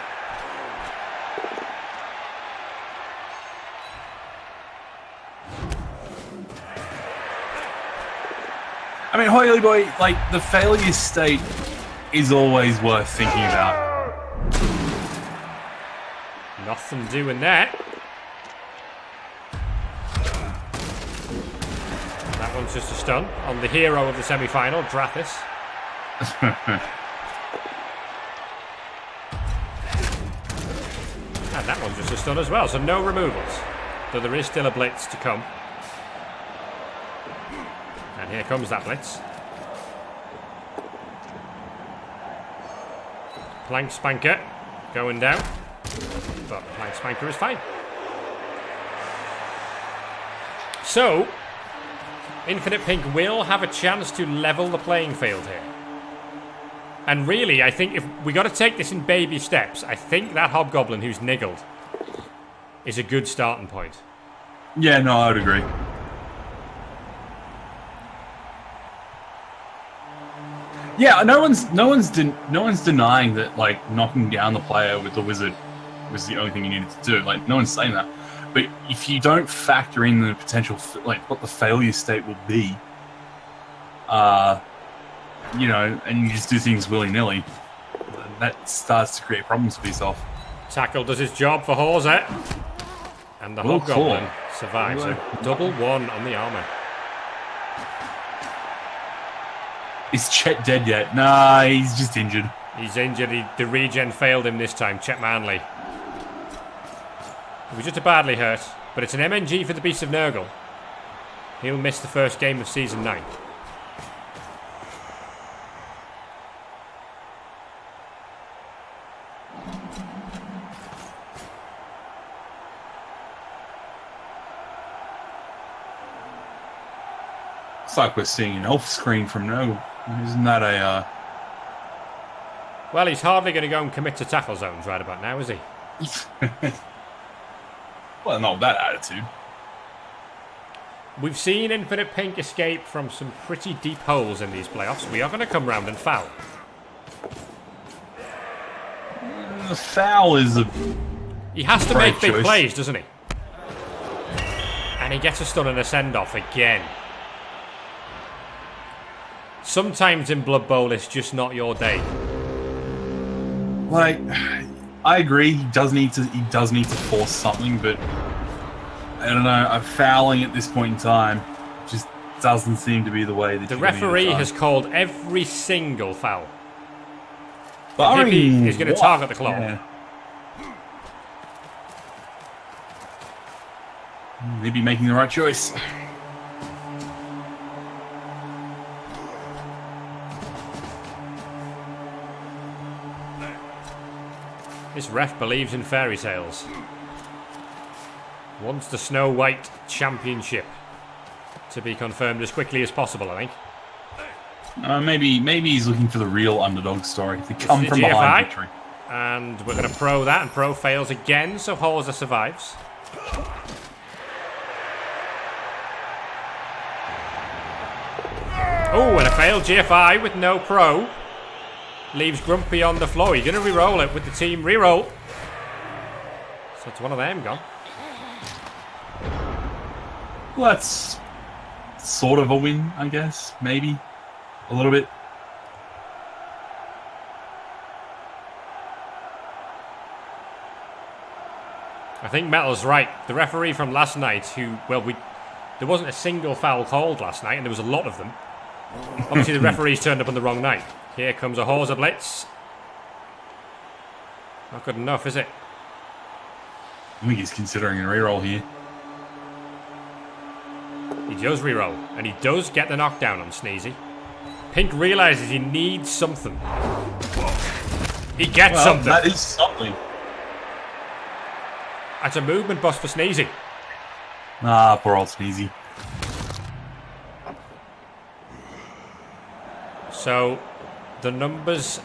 I mean, Hoily Boy, like, the failure state is always worth thinking about. Nothing doing that. That one's just a stun on the hero of the semi-final, Drathis. And that one's just a stun as well, so no removals. Though there is still a blitz to come. And here comes that blitz. Plank Spanker going down. But Plank Spanker is fine. So, InfinitePink will have a chance to level the playing field here. And really, I think if we got to take this in baby steps, I think that Hobgoblin who's niggled is a good starting point. Yeah, no, I would agree. Yeah, no one's denying that, like, knocking down the player with the Wizard was the only thing you needed to do. Like, no one's saying that. But if you don't factor in the potential, like, what the failure state will be, you know, and you just do things willy-nilly, that starts to create problems for yourself. Tackle does his job for Horza. And the Hobgoblin survives. So double one on the armor. Is Chet dead yet? Nah, he's just injured. He's injured. The regen failed him this time. Chet Manley. He was just a badly hurt, but it's an MNG for the Beast of Nurgle. He'll miss the first game of Season 9. It's like we're seeing an elf screen from Nurgle. Isn't that a... Well, he's hardly going to go and commit to tackle zones right about now, is he? Well, not with that attitude. We've seen InfinitePink escape from some pretty deep holes in these playoffs. We are going to come round and foul. The foul is a... He has to make big choice. plays, doesn't he? And he gets a stun and a send-off again. Sometimes in Blood Bowl, it's just not your day. Like, I agree. He does need to force something, but I don't know. Fouling at this point in time just doesn't seem to be the way that the referee has called every single foul. But Hippie is going to target the clock. Yeah. Maybe making the right choice. This ref believes in fairy tales. Wants the Snow White Championship to be confirmed as quickly as possible, I think. Maybe he's looking for the real underdog story. To come from behind victory. And we're going to pro that, and pro fails again, so Horza survives. Oh, and a failed GFI with no pro. Leaves Grumpy on the floor. You're going to re-roll it with the team re-roll. So it's one of them gone. Well, that's sort of a win, I guess. Maybe. A little bit. I think Metal's right. The referee from last night there wasn't a single foul called last night, and there was a lot of them. Obviously, the referees turned up on the wrong night. Here comes a Horza Blitz. Not good enough, is it? I think he's considering a reroll here. He does reroll, and he does get the knockdown on Sneezy. Pink realizes he needs something. He gets something. That is something. That's a movement bust for Sneezy. Ah, poor old Sneezy. So, the numbers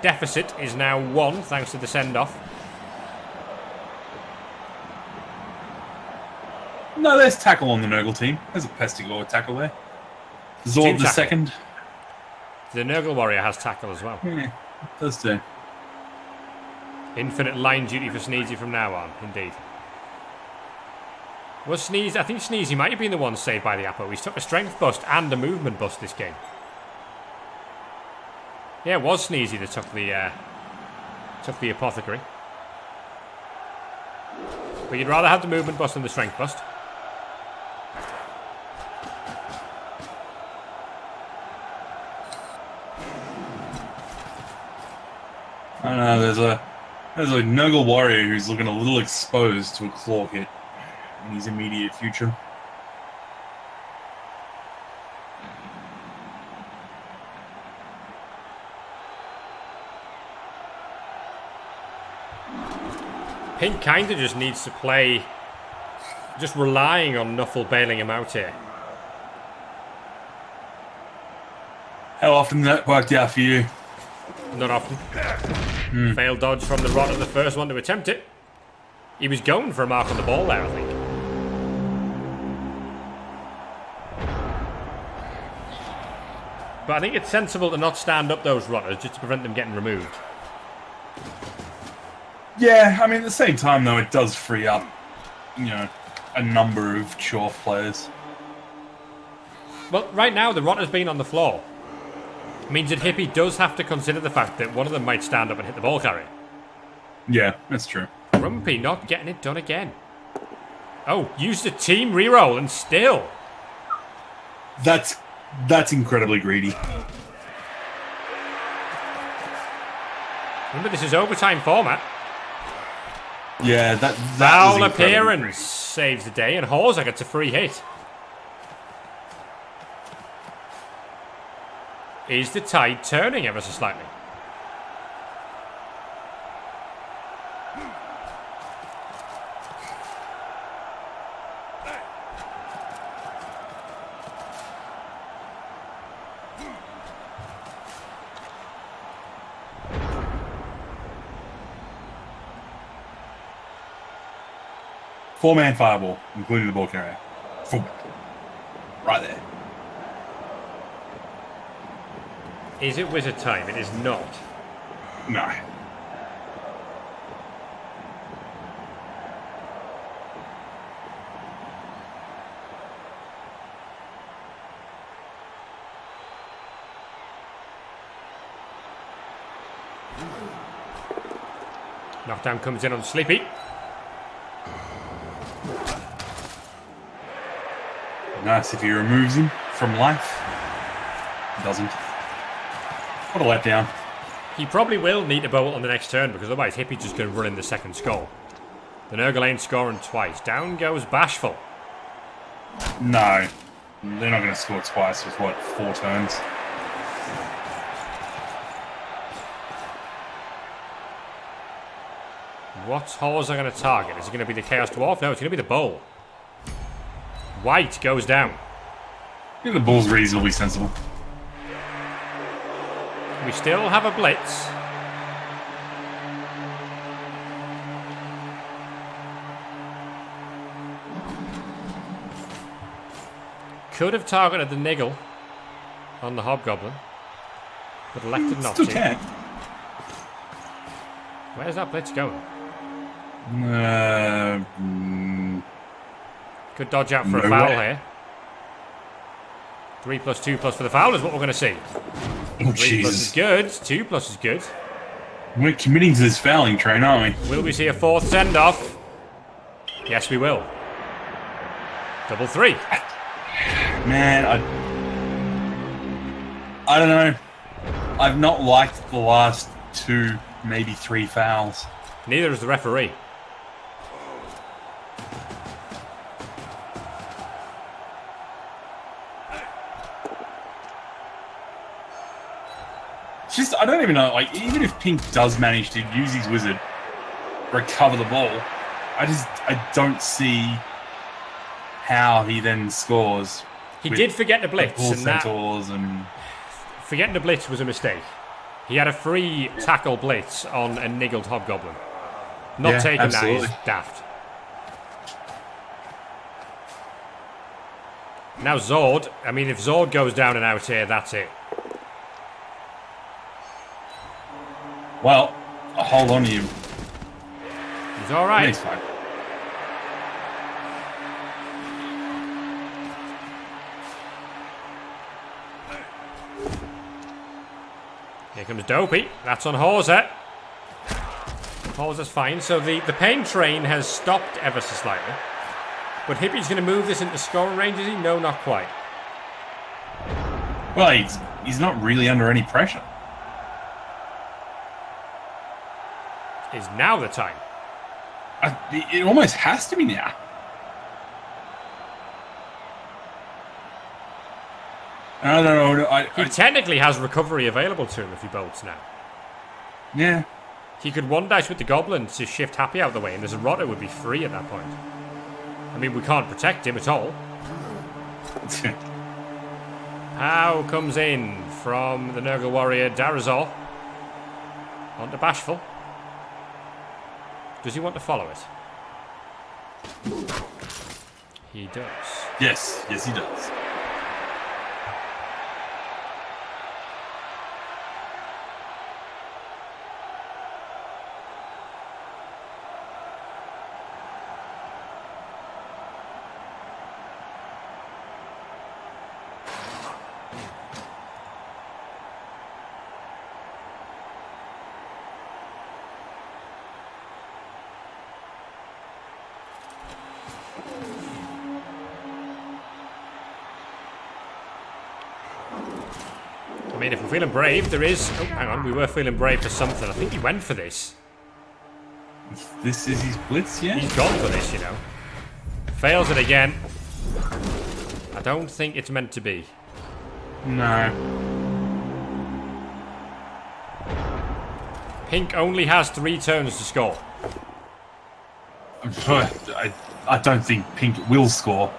deficit is now 1, thanks to the send-off. No, there's tackle on the Nurgle team. There's a Pestigore tackle there. Zorb the second. The Nurgle Warrior has tackle as well. Yeah, it does do. Infinite line duty for Sneezy from now on, indeed. Was Sneezy... I think Sneezy might have been the one saved by the Apo. He's took a strength bust and a movement bust this game. Yeah, it was Sneezy that took the apothecary. But you'd rather have the movement bust than the strength bust. I don't know, there's a Nurgle Warrior who's looking a little exposed to a claw hit in his immediate future. Pink kind of just needs to play, just relying on Nuffle bailing him out here. How often that worked out for you? Not often. Failed dodge from the Rot of the first one to attempt it. He was going for a mark on the ball there, I think. But I think it's sensible to not stand up those Rotters just to prevent them getting removed. Yeah, I mean, at the same time, though, it does free up, you know, a number of Chorf players. Well, right now, the Rotter's been on the floor. It means that Hippie does have to consider the fact that one of them might stand up and hit the ball carrier. Yeah, that's true. Grumpy not getting it done again. Oh, used a team reroll and still. That's incredibly greedy. Remember, this is overtime format. Yeah, that Foul was appearance saves the day, and Horza gets a free hit. Is the tide turning ever so slightly? Four-man fireball, including the ball carrier. Right there. Is it wizard time? It is not. No. Knockdown comes in on Sleepy. Nice if he removes him from life. He doesn't. What a letdown. He probably will need a bolt on the next turn because otherwise Hippie's just going to run in the second skull. The Nurgle ain't scoring twice. Down goes Bashful. No. They're not going to score twice with, what, 4 turns? What horse are going to target? Is it going to be the Chaos Dwarf? No, it's going to be the Bull. White goes down. I think the Bull's reasonably sensible. We still have a blitz. Could have targeted the Niggle on the Hobgoblin, but elected not Still to. can. Where's that blitz going? Could dodge out for a foul here. 3+2+ for the foul is what we're going to see. Oh, 3+ Jesus. is good. 2+ is good. We're committing to this fouling train, aren't we? Will we see a 4th send-off? Yes, we will. Double 3. Man, I don't know. I've not liked the last 2, maybe 3 fouls. Neither is the referee. It's just, I don't even know, like, even if Pink does manage to use his wizard, recover the ball, I don't see how he then scores. He did forget the blitz, Bull and that, Centaurs and... forgetting the blitz was a mistake. He had a free tackle blitz on a niggled Hobgoblin. Not taking absolutely. that is daft. Now Zord, I mean, if Zord goes down and out here, that's it. Well, hold on to you. He's alright. He's fine. Here comes Dopey. That's on Horser. Horser's fine. So the pain train has stopped ever so slightly. But Hippie's going to move this into scoring range, is he? No, not quite. Well, he's not really under any pressure. Is now the time. It almost has to be now. I don't know. He technically has recovery available to him if he bolts now. Yeah. He could one dice with the Goblin to shift Happy out of the way, and his Rotter would be free at that point. I mean, we can't protect him at all. Pow comes in from the Nurgle warrior Darazor. Onto Bashful. Does he want to follow it? He does. Yes, he does. I mean, if we're feeling brave, there is... Oh, hang on, we were feeling brave for something. I think he went for this. This is his blitz, yeah? He's gone for this, you know. Fails it again. I don't think it's meant to be. No. Pink only has 3 turns to score. I don't think Pink will score.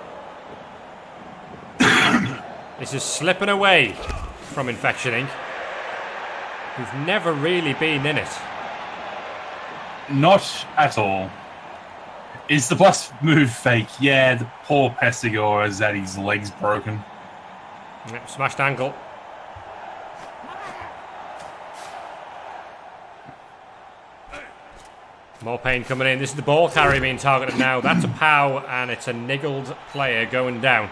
This is slipping away from Infection Inc. Who've never really been in it. Not at all. Is the plus move fake? Yeah, the poor Pestigor has had his legs broken. Yep, smashed ankle. More pain coming in. This is the ball carrier being targeted now. That's a POW, and it's a niggled player going down.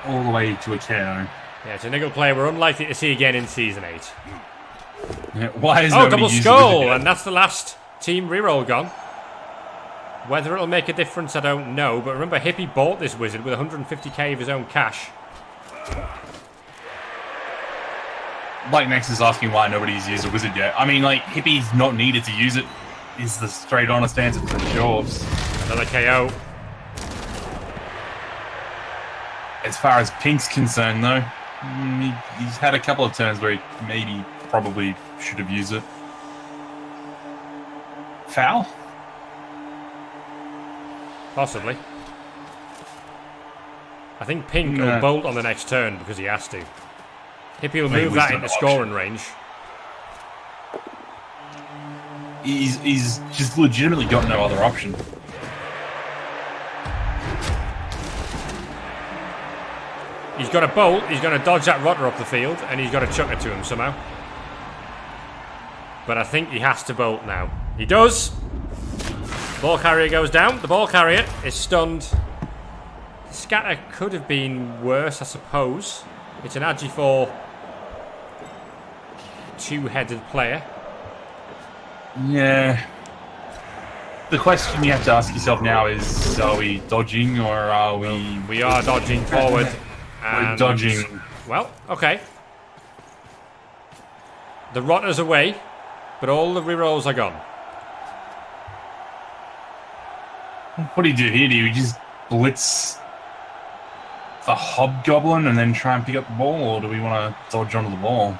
All the way to a KO. Yeah, it's a niggled player we're unlikely to see again in Season 8. Yeah, why is Oh, double skull! And that's the last team reroll gone. Whether it'll make a difference, I don't know. But remember, Hippie bought this wizard with 150k of his own cash. Like Nex is asking why nobody's used a wizard yet. I mean, like, Hippie's not needed to use it, is the straight honest answer for the Chorfs. Another KO. As far as Pink's concerned, though, he's had a couple of turns where he maybe probably should have used it. Foul? Possibly. I think Pink will bolt on the next turn because he has to. Hippie will move that into scoring range. He's just legitimately got no other option. He's got a bolt, he's going to dodge that rotter up the field, and he's got to chuck it to him somehow. But I think he has to bolt now. He does! Ball carrier goes down. The ball carrier is stunned. Scatter could have been worse, I suppose. It's an Agi 4 two-headed player. Yeah. The question you have to ask yourself now is, are we dodging or are we... We are dodging forward. We're dodging. Well, okay. The rotter's away, but all the rerolls are gone. What do you do here? Do you just blitz the Hobgoblin and then try and pick up the ball, or do we want to dodge onto the ball?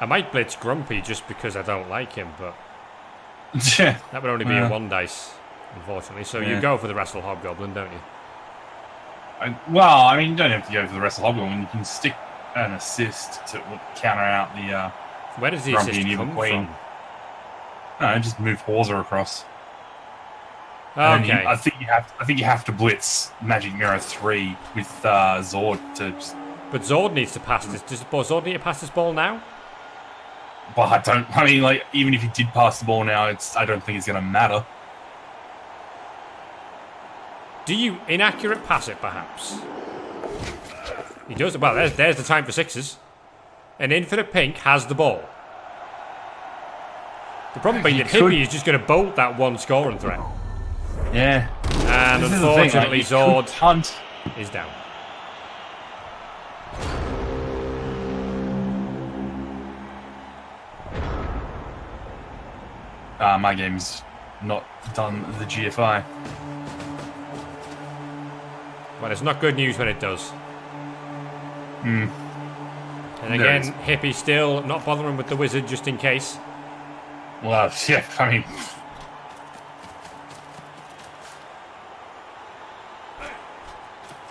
I might blitz Grumpy just because I don't like him, but Yeah. that would only be a 1 dice, unfortunately. So you go for the Wrestle Hobgoblin, don't you? Well, I mean, you don't have to go for the Wrestle Hobgoblin. You can stick an assist to counter out the Where does the Grumpy assist and Evil come Queen. from? No, just move Hawser across. Okay. I think you have to blitz Magic Mirror 3 with Zord to just... But Zord needs to pass this. Does Zord need to pass this ball now? Well, I mean, like, even if he did pass the ball now, I don't think it's going to matter. Do you inaccurate pass it, perhaps? He does. Well, there's the time for sixes. And InfinitePink has the ball. The problem being that Hippie is just going to bolt that one scoring threat. Yeah. And unfortunately, Zord Hunt is down. My game's not done the GFI. Well, it's not good news when it does. And again, Hippie still not bothering with the wizard just in case. Well, yeah, I mean...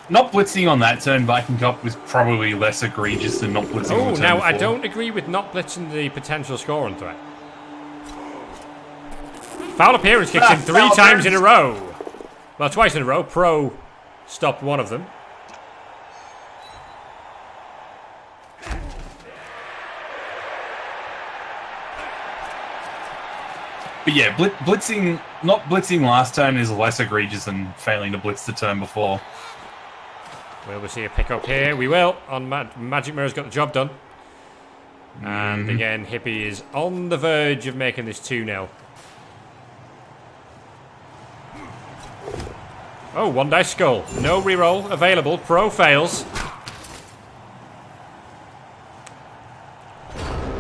Not blitzing on that turn, Viking Cup was probably less egregious than not blitzing on the turn now before. I don't agree with not blitzing the potential scoring threat. Foul appearance kicks in 3 times in a row. Well, twice in a row. Pro stopped one of them. But yeah, blitzing, not blitzing last turn is less egregious than failing to blitz the turn before. Will we see a pick-up here? We will. On Magic Mirror's got the job done. And again, Hippie is on the verge of making this 2-0. Oh, 1 dice skull. No reroll available. Pro fails.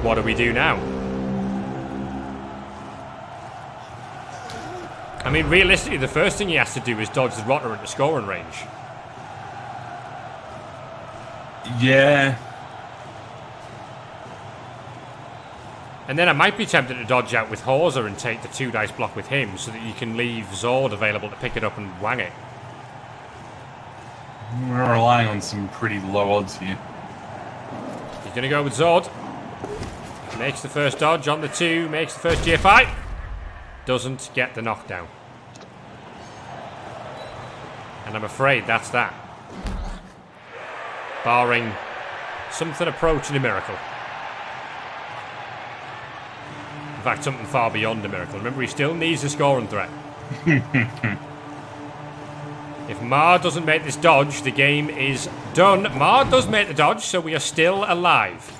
What do we do now? I mean, realistically, the first thing he has to do is dodge the rotter into scoring range. Yeah. And then I might be tempted to dodge out with Hawser and take the 2 dice block with him so that you can leave Zord available to pick it up and wang it. We're relying on some pretty low odds here. going to go with Zord. Makes the first dodge on the 2. Makes the first GFI. Doesn't get the knockdown. And I'm afraid that's that. Barring something approaching a miracle. In fact, something far beyond a miracle. Remember, he still needs a scoring threat. If Mar doesn't make this dodge, the game is done. Mar does make the dodge, so we are still alive.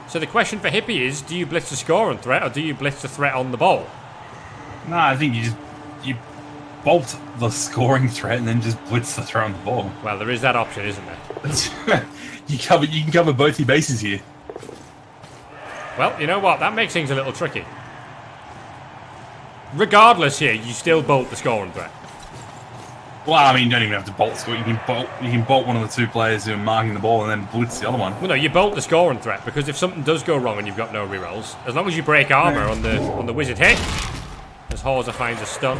So the question for Hippie is, do you blitz the scoring threat, or do you blitz the threat on the ball? No, I think you bolt the scoring threat and then just blitz the throw on the ball. Well, there is that option, isn't there? You can cover both your bases here. Well, you know what? That makes things a little tricky. Regardless here, you still bolt the scoring threat. Well, I mean, you don't even have to bolt score. You can bolt one of the 2 players who are marking the ball and then blitz the other one. Well, no, you bolt the scoring threat because if something does go wrong and you've got no rerolls, as long as you break armor on the wizard hit, as Horza finds a stun,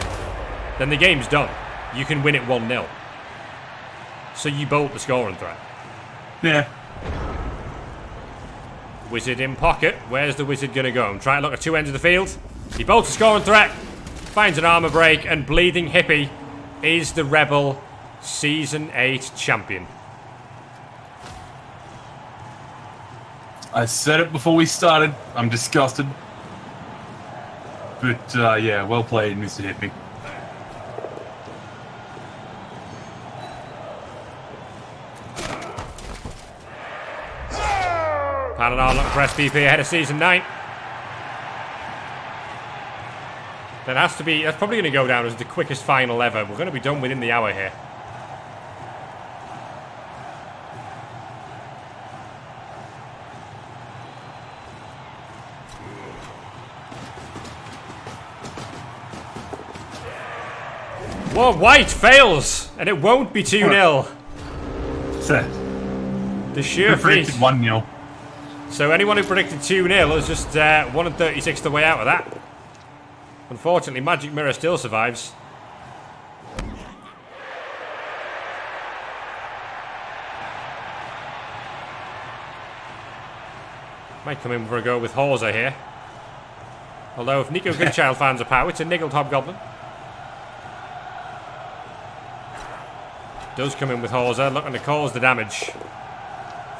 then the game's done. You can win it 1-0. So you bolt the scoring threat. Yeah. Wizard in pocket. Where's the wizard going to go? I'm trying to look at 2 ends of the field. He bolts a scoring threat, finds an armor break, and Bleedinghippy is the REBBL Season 8 champion. I said it before we started. I'm disgusted. But, yeah, well played, Mr. Hippie. Paladin looking for SPP ahead of Season 9. That's probably going to go down as the quickest final ever. We're going to be done within the hour here. Whoa, White fails! And it won't be 2-0. The sheer feat. 1-0. So anyone who predicted 2-0 is just 1-36 the way out of that. Unfortunately, Magic Mirror still survives. Might come in for a go with Horza here. Although if Nico Goodchild finds a power, it's a niggled Hobgoblin. Does come in with Horza, looking to cause the damage.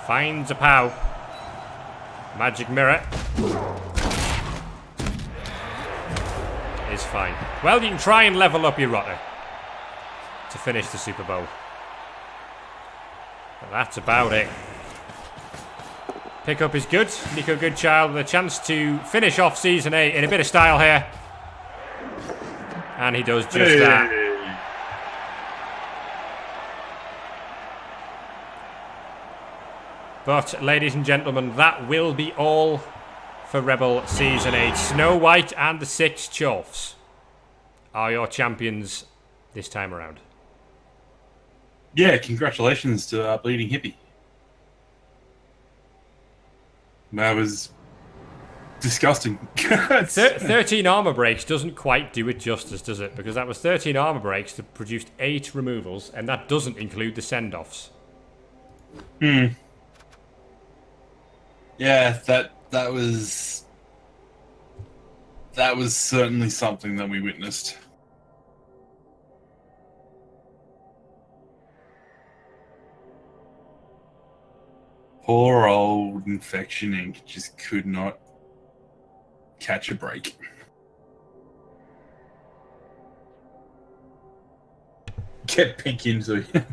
Finds a pow. Magic Mirror. Is fine. Well, you can try and level up your rotter to finish the Super Bowl. But that's about it. Pickup is good. Nico Goodchild with a chance to finish off Season 8 in a bit of style here. And he does just that. But, ladies and gentlemen, that will be all for REBBL Season 8. Snow White and the 6 Chorfs are your champions this time around. Yeah, congratulations to Bleedinghippy. That was disgusting. 13 armor breaks doesn't quite do it justice, does it? Because that was 13 armor breaks that produced 8 removals, and that doesn't include the send-offs. Yeah, that was certainly something that we witnessed. Poor old Infection Inc. just could not catch a break. Get pink into it.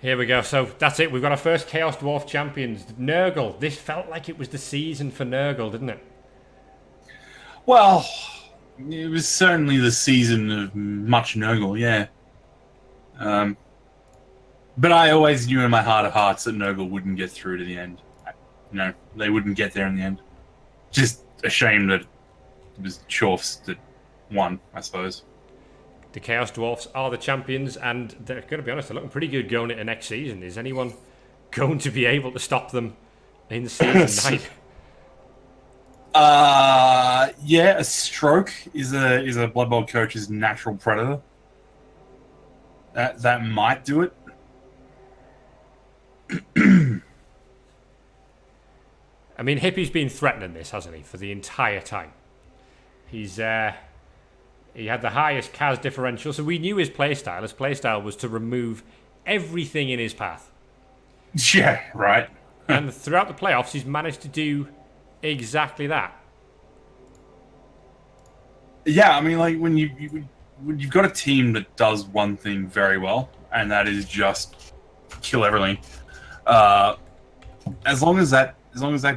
Here we go. So that's it. We've got our first Chaos Dwarf champions. Nurgle. This felt like it was the season for Nurgle, didn't it? Well, it was certainly the season of much Nurgle, yeah. But I always knew in my heart of hearts that Nurgle wouldn't get through to the end. No, they wouldn't get there in the end. Just a shame that it was Chorfs that won, I suppose. The Chaos Dwarfs are the champions, and they're going to be honest, they're looking pretty good going into next season. Is anyone going to be able to stop them in Season 9? Yeah, a stroke is a Blood Bowl coach's natural predator. That might do it. I mean, Hippie's been threatening this, hasn't he, for the entire time. He had the highest CAS differential, so we knew his playstyle. His playstyle was to remove everything in his path. Yeah, right. And throughout the playoffs, he's managed to do exactly that. Yeah, I mean, like when you've got a team that does one thing very well, and that is just kill everything. As long as that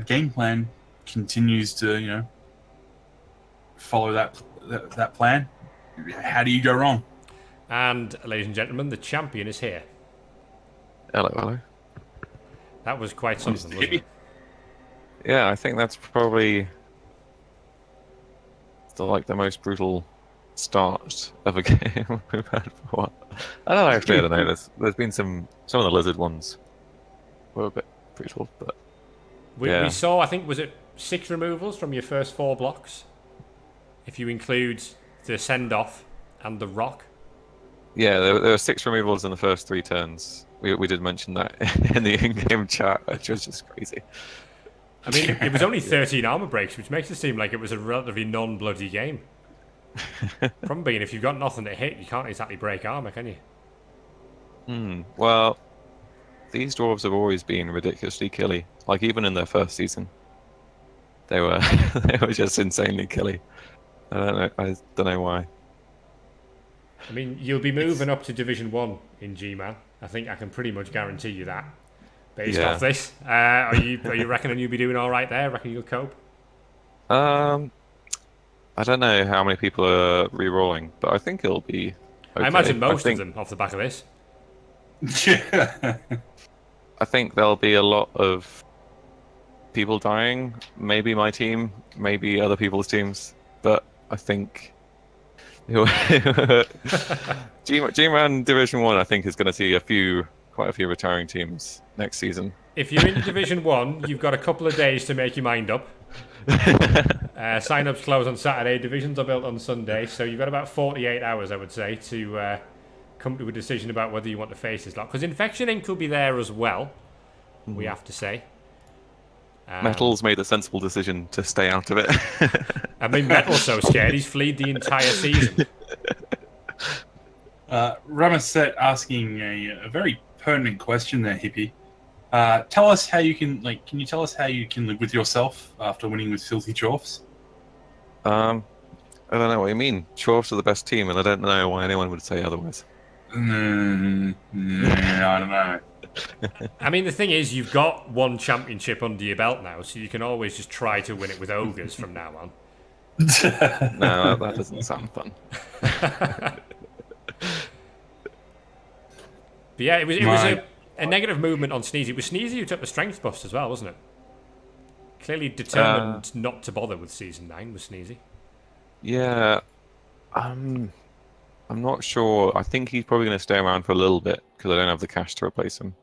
game plan continues to, follow that plan, how do you go wrong? And, ladies and gentlemen, the champion is here. Hello, hello. That was quite something, wasn't it? Yeah, I think that's probably the most brutal start of a game we've had for a while. I don't know. There's been some of the lizard ones were a bit brutal, but we saw, I think, was it 6 removals from your first 4 blocks? If you include the send-off and the rock. yeah, there were 6 removals in the first 3 turns. We did mention that in the in-game chat, which was just crazy. I mean, it was only 13 armor breaks, which makes it seem like it was a relatively non-bloody game. Problem being, if you've got nothing to hit, you can't exactly break armor, can you? Well, these dwarves have always been ridiculously killy. Like even in their first season, they were just insanely killy. I don't know why. I mean, you'll be moving up to Division 1 in GMAN. I think I can pretty much guarantee you that. Based off this, are you reckoning you'll be doing all right there? Reckon you'll cope? I don't know how many people are re-rolling, but I think it'll be okay. I imagine most of them off the back of this. I think there'll be a lot of people dying. Maybe my team, maybe other people's teams, but I think GMAN Division 1, I think, is going to see quite a few retiring teams next season. If you're in Division 1, you've got a couple of days to make your mind up. Sign-ups close on Saturday, divisions are built on Sunday, so you've got about 48 hours, I would say, to come to a decision about whether you want to face this lot. Because Infection Inc. will be there as well, we have to say. Metal's made a sensible decision to stay out of it. I mean, Metal's so scared, he's fleed the entire season. Ramaset asking a very pertinent question there, Hippie. Tell us how you can you tell us how you can live with yourself after winning with Filthy Chorfs? I don't know what you mean. Chorfs are the best team, and I don't know why anyone would say otherwise. I don't know. I mean, the thing is, you've got 1 championship under your belt now, so you can always just try to win it with ogres from now on. No, that doesn't sound fun. But yeah, it was a negative movement on Sneezy. It was Sneezy who took the strength buffs as well, wasn't it? Clearly determined not to bother with Season 9 with Sneezy. Yeah. I'm not sure. I think he's probably going to stay around for a little bit because I don't have the cash to replace him.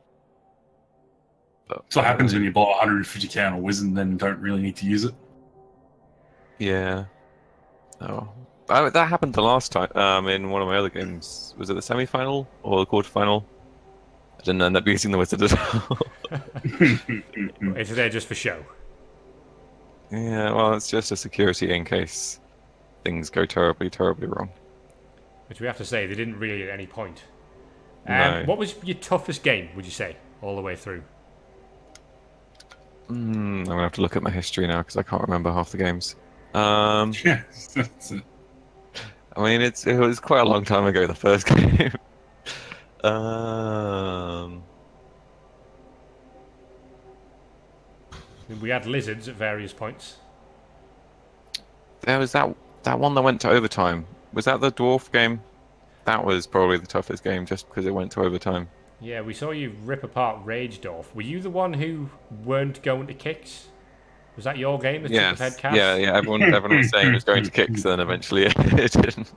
But, That's what happens when you blow 150k on a wizard and then don't really need to use it. Yeah. Oh. That happened the last time in one of my other games. Was it the semi-final or the quarter-final? I didn't end up using the wizard at all. It's there just for show. Yeah, well, it's just a security in case things go terribly, terribly wrong. Which we have to say, they didn't really at any point. No. What was your toughest game, would you say, all the way through? I'm going to have to look at my history now because I can't remember half the games. Yeah. I mean, it was quite a long time ago, the first game. We had lizards at various points. There was that one that went to overtime. Was that the dwarf game? That was probably the toughest game just because it went to overtime. Yeah, we saw you rip apart Rage Dwarf. Were you the one who weren't going to kicks? Was that your game? Yes. Head cast? Yeah. Everyone was saying it was going to kicks, and then eventually it didn't.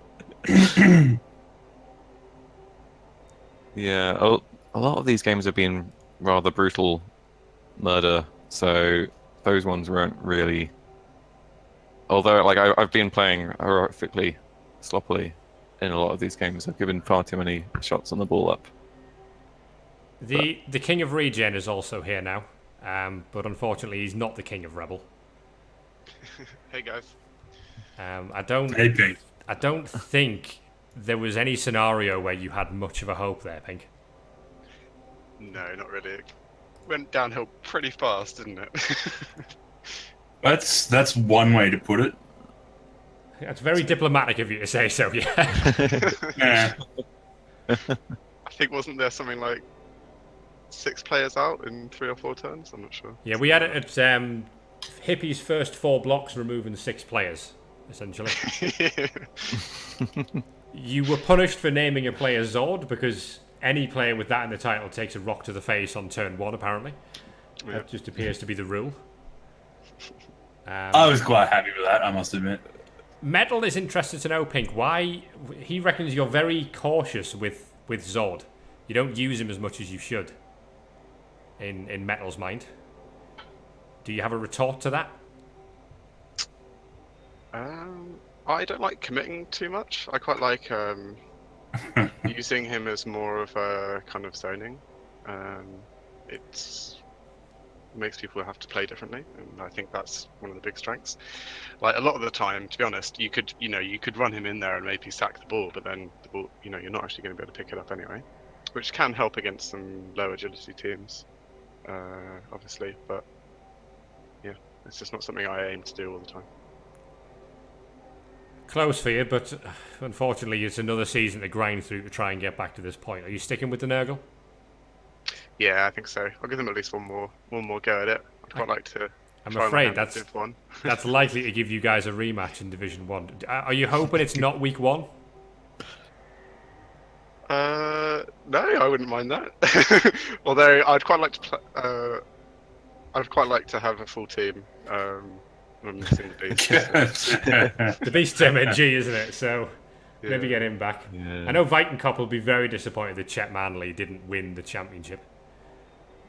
Yeah, a lot of these games have been rather brutal murder, so those ones weren't really. Although, like, I've been playing horrifically sloppily in a lot of these games. I've given far too many shots on the ball up. The King of Regen is also here now, but unfortunately he's not the King of Rebel. Hey guys. I Hey, Pink. don't think there was any scenario where you had much of a hope there, Pink. No, not really. It went downhill pretty fast, didn't it? That's one way to put it. That's very diplomatic of you to say so, yeah. Yeah. I think wasn't there something like 6 players out in 3 or 4 turns? I'm not sure. Yeah, we had it at Hippie's first 4 blocks removing 6 players, essentially. You were punished for naming a player Zord because any player with that in the title takes a rock to the face on turn 1, apparently. Yeah. That just appears to be the rule. I was quite happy with that, I must admit. Metal is interested to know, Pink, why he reckons you're very cautious with Zord. You don't use him as much as you should, in Metal's mind. Do you have a retort to that? I don't like committing too much. I quite like using him as more of a kind of zoning. It makes people have to play differently, and I think that's one of the big strengths. Like a lot of the time, to be honest, you could run him in there and maybe sack the ball, but then the ball, you're not actually going to be able to pick it up anyway, which can help against some low agility teams, obviously. But yeah, it's just not something I aim to do all the time. Close for you, but unfortunately it's another season to grind through to try and get back to this point. Are you sticking with the Nurgle? Yeah, I think so. I'll give them at least one more go at it. I'd quite like to. I'm try my afraid hand at Div 1. that's likely to give you guys a rematch in Division 1. Are you hoping it's not week 1? No, I wouldn't mind that. Although I'd quite like to. I'd quite like to have a full team. I'm missing the beast. The Beast's MNG, isn't it? So Yeah. maybe get him back. Yeah. I know Vitenkop will be very disappointed that Chet Manley didn't win the championship.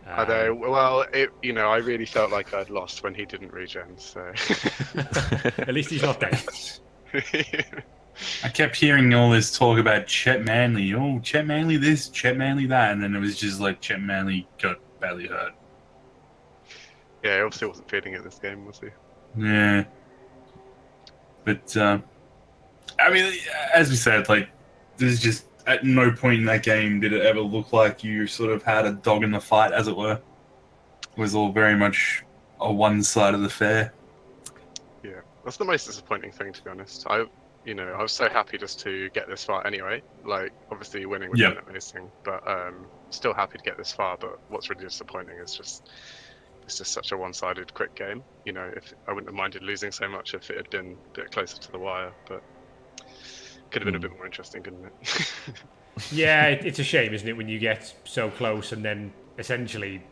Although, well, I really felt like I'd lost when he didn't regen. So At least he's not dead. I kept hearing all this talk about Chet Manley. Oh, Chet Manley this, Chet Manley that, and then it was just like Chet Manley got badly hurt. Yeah, he obviously wasn't feeling it this game, was he? Yeah. But, I mean, as we said, like, there's just, at no point in that game did it ever look like you sort of had a dog in the fight, as it were. It was all very much a one-sided affair. Yeah, that's the most disappointing thing, to be honest. I was so happy just to get this far anyway. Like, obviously winning would have been amazing, but still happy to get this far. But what's really disappointing is it's just such a one-sided quick game. If I wouldn't have minded losing so much if it had been a bit closer to the wire, but could have been a bit more interesting, couldn't it? Yeah, it's a shame, isn't it, when you get so close and then essentially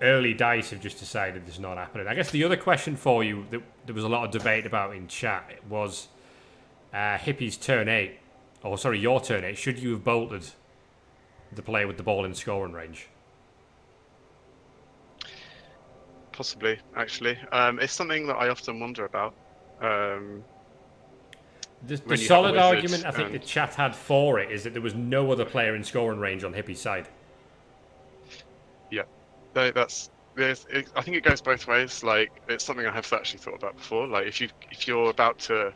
early dice have just decided it's not happening. I guess the other question for you that there was a lot of debate about in chat was Hippie's turn 8, or sorry, your turn 8. Should you have bolted the player with the ball in scoring range? Possibly, actually. It's something that I often wonder about. The solid argument I think the chat had for it is that there was no other player in scoring range on Hippie's side. Yeah, I think it goes both ways. Like, it's something I have actually thought about before. Like, if you're about to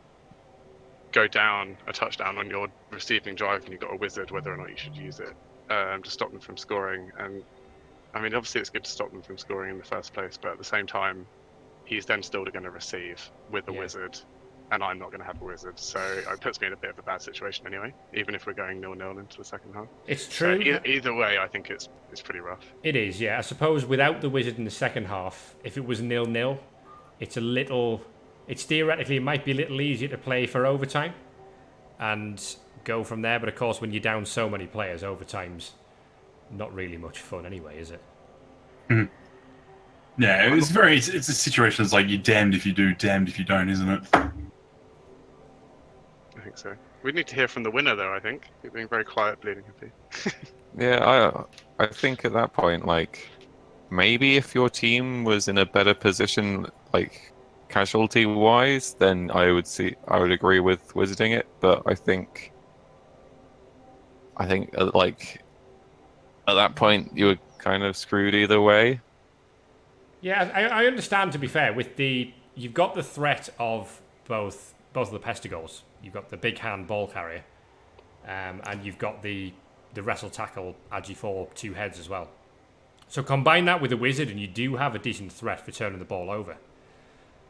go down a touchdown on your receiving drive and you've got a wizard, whether or not you should use it to stop them from scoring. And I mean, obviously it's good to stop them from scoring in the first place, but at the same time, he's then still going to receive with a wizard, and I'm not going to have a wizard, so it puts me in a bit of a bad situation anyway, even if we're going 0-0 into the second half. It's true. So either way, I think it's pretty rough. It is, yeah. I suppose without the wizard in the second half, if it was 0-0, it theoretically might be a little easier to play for overtime and go from there, but of course when you're down so many players, overtime's not really much fun anyway, is it? Mm-hmm. Yeah, it's a situation that's like you're damned if you do, damned if you don't, isn't it? I think so. We need to hear from the winner, though. I think you're being very quiet, Bleedinghippy. Yeah, I think at that point, like, maybe if your team was in a better position, like casualty wise, then I would agree with wizarding it. But I think like at that point you were kind of screwed either way. Yeah, I understand. To be fair, you've got the threat of both of the Pestigors. You've got the big hand ball carrier, and you've got the wrestle tackle Agi4 two heads as well. So combine that with the wizard, and you do have a decent threat for turning the ball over.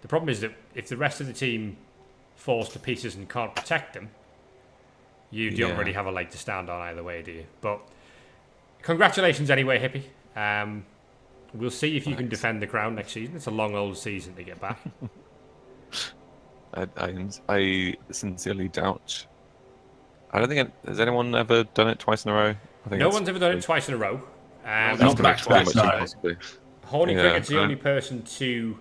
The problem is that if the rest of the team falls to pieces and can't protect them, you don't really have a leg to stand on either way, do you? But congratulations anyway, Hippie. We'll see if you can defend the crown next season. It's a long old season to get back. I sincerely doubt. I don't think has anyone ever done it twice in a row. I think No one's ever done it twice in a row. Not back to back, no. Horny Cricket's the only person to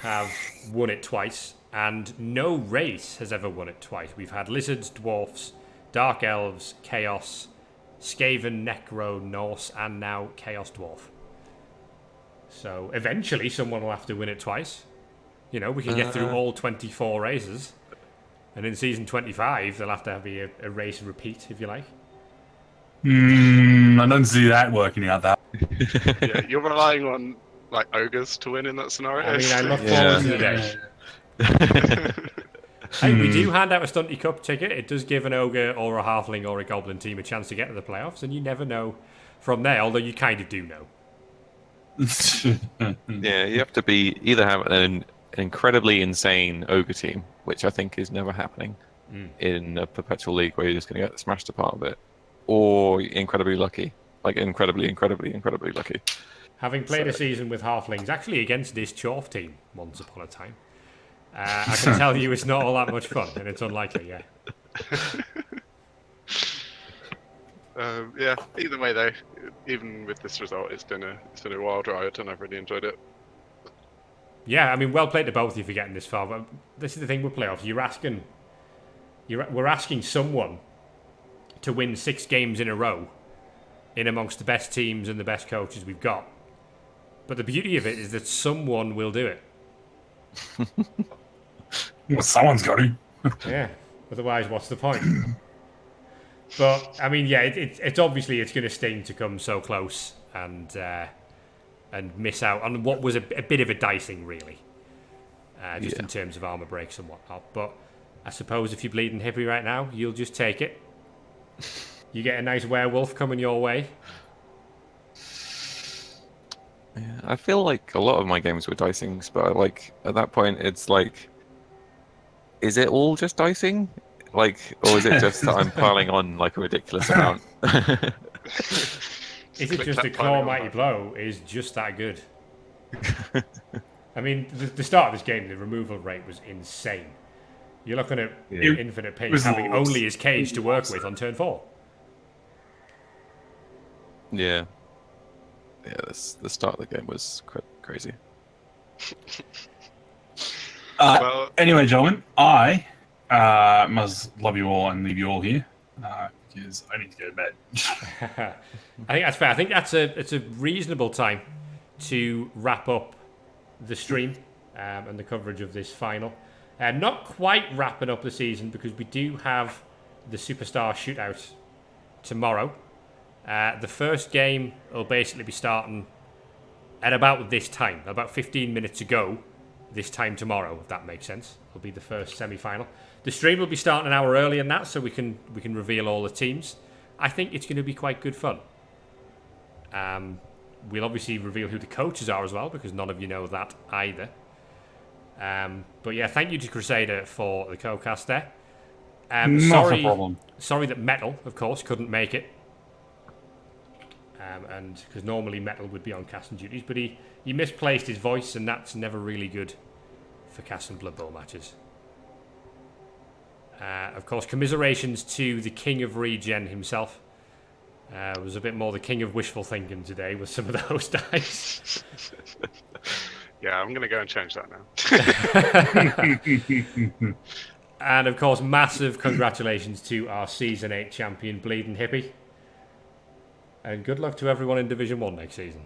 have won it twice, and no race has ever won it twice. We've had Lizards, Dwarfs, Dark Elves, Chaos, Skaven, Necro, Norse, and now Chaos Dwarf. So eventually someone will have to win it twice. You know, we can get through all 24 races, and in season 25 there'll have to be a race repeat, if you like. I don't see that working out that. Yeah, you're relying on like ogres to win in that scenario. I mean, I look forward to the day. Hey, we do hand out a Stunty Cup ticket. It does give an ogre or a halfling or a goblin team a chance to get to the playoffs, and you never know from there, although you kind of do know. Yeah, you have to either have an incredibly insane ogre team, which I think is never happening in a perpetual league where you're just going to get smashed apart a bit, or incredibly lucky, like incredibly lucky. Having played a season with halflings, actually against this Chorf team once upon a time, I can tell you it's not all that much fun, and it's unlikely, yeah. Yeah. Either way, though, even with this result, it's been a wild ride, and I've really enjoyed it. Yeah, I mean, well played to both of you for getting this far. But this is the thing with playoffs: we're asking someone to win 6 games in a row, in amongst the best teams and the best coaches we've got. But the beauty of it is that someone will do it. Well, someone's got to. Yeah. Otherwise, what's the point? But I mean, yeah, it's obviously it's going to sting to come so close and miss out on what was a bit of a dicing, really, just in terms of armor breaks and whatnot. But I suppose if you're bleeding hippie right now, you'll just take it. You get a nice werewolf coming your way. Yeah, I feel like a lot of my games were dicings, but like at that point, it's like, is it all just dicing? Like, or is it just that I'm piling on like a ridiculous amount? Is it just the claw mighty blow is just that good? I mean, the start of this game, the removal rate was insane. You're looking at InfinitePink having only his cage to work with on turn 4. Yeah. Yeah, the start of the game was crazy. Anyway, gentlemen, I must love you all and leave you all here because I need to go to bed. I think that's fair. I think it's a reasonable time to wrap up the stream and the coverage of this final. Not quite wrapping up the season because we do have the Superstar Shootout tomorrow. The first game will basically be starting at about this time, about 15 minutes ago, this time tomorrow, if that makes sense. It'll be the first semi-final. The stream will be starting an hour earlier than that, so we can reveal all the teams. I think it's going to be quite good fun. We'll obviously reveal who the coaches are as well, because none of you know that either. But yeah, thank you to Crusader for the co-cast there. Not a problem. Sorry that Metal, of course, couldn't make it. And because normally Metal would be on casting duties, but he misplaced his voice, and that's never really good for casting Blood Bowl matches. Of course, commiserations to the King of Regen himself. Was a bit more the King of Wishful Thinking today with some of those dice. Yeah, I'm going to go and change that now. And of course, massive congratulations to our Season 8 champion, Bleedinghippy. And good luck to everyone in Division 1 next season.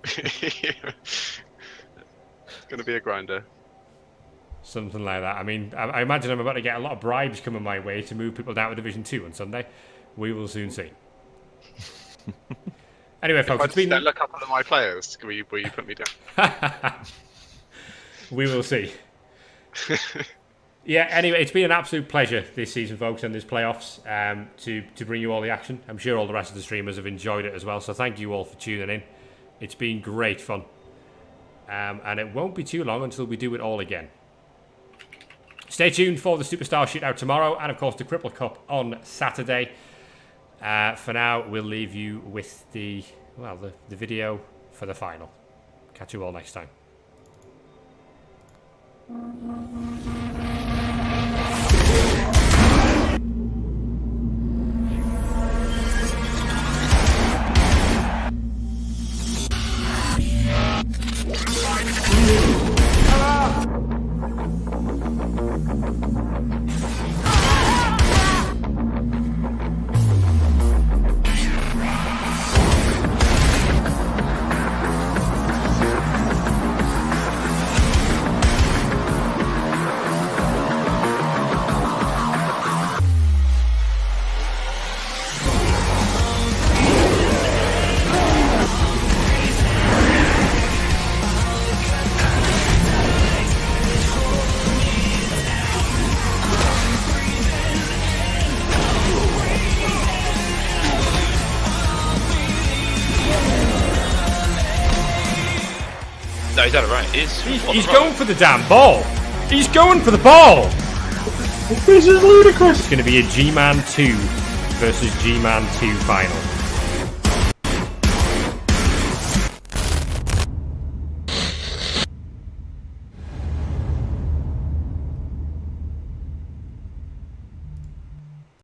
It's going to be a grinder. Something like that. I mean, I imagine I'm about to get a lot of bribes coming my way to move people down to Division 2 on Sunday. We will soon see. Anyway, If folks, I it's just been... look up at my players, will you put me down? We will see. Yeah, anyway, it's been an absolute pleasure this season, folks, and this playoffs to bring you all the action. I'm sure all the rest of the streamers have enjoyed it as well, so thank you all for tuning in. It's been great fun. And it won't be too long until we do it all again. Stay tuned for the Superstar Shootout tomorrow, and of course the Cripple Cup on Saturday. For now, we'll leave you with the video for the final. Catch you all next time. No, he's had it right. He's going for the damn ball. He's going for the ball. This is ludicrous. It's going to be a GMAN 2 versus GMAN 2 final.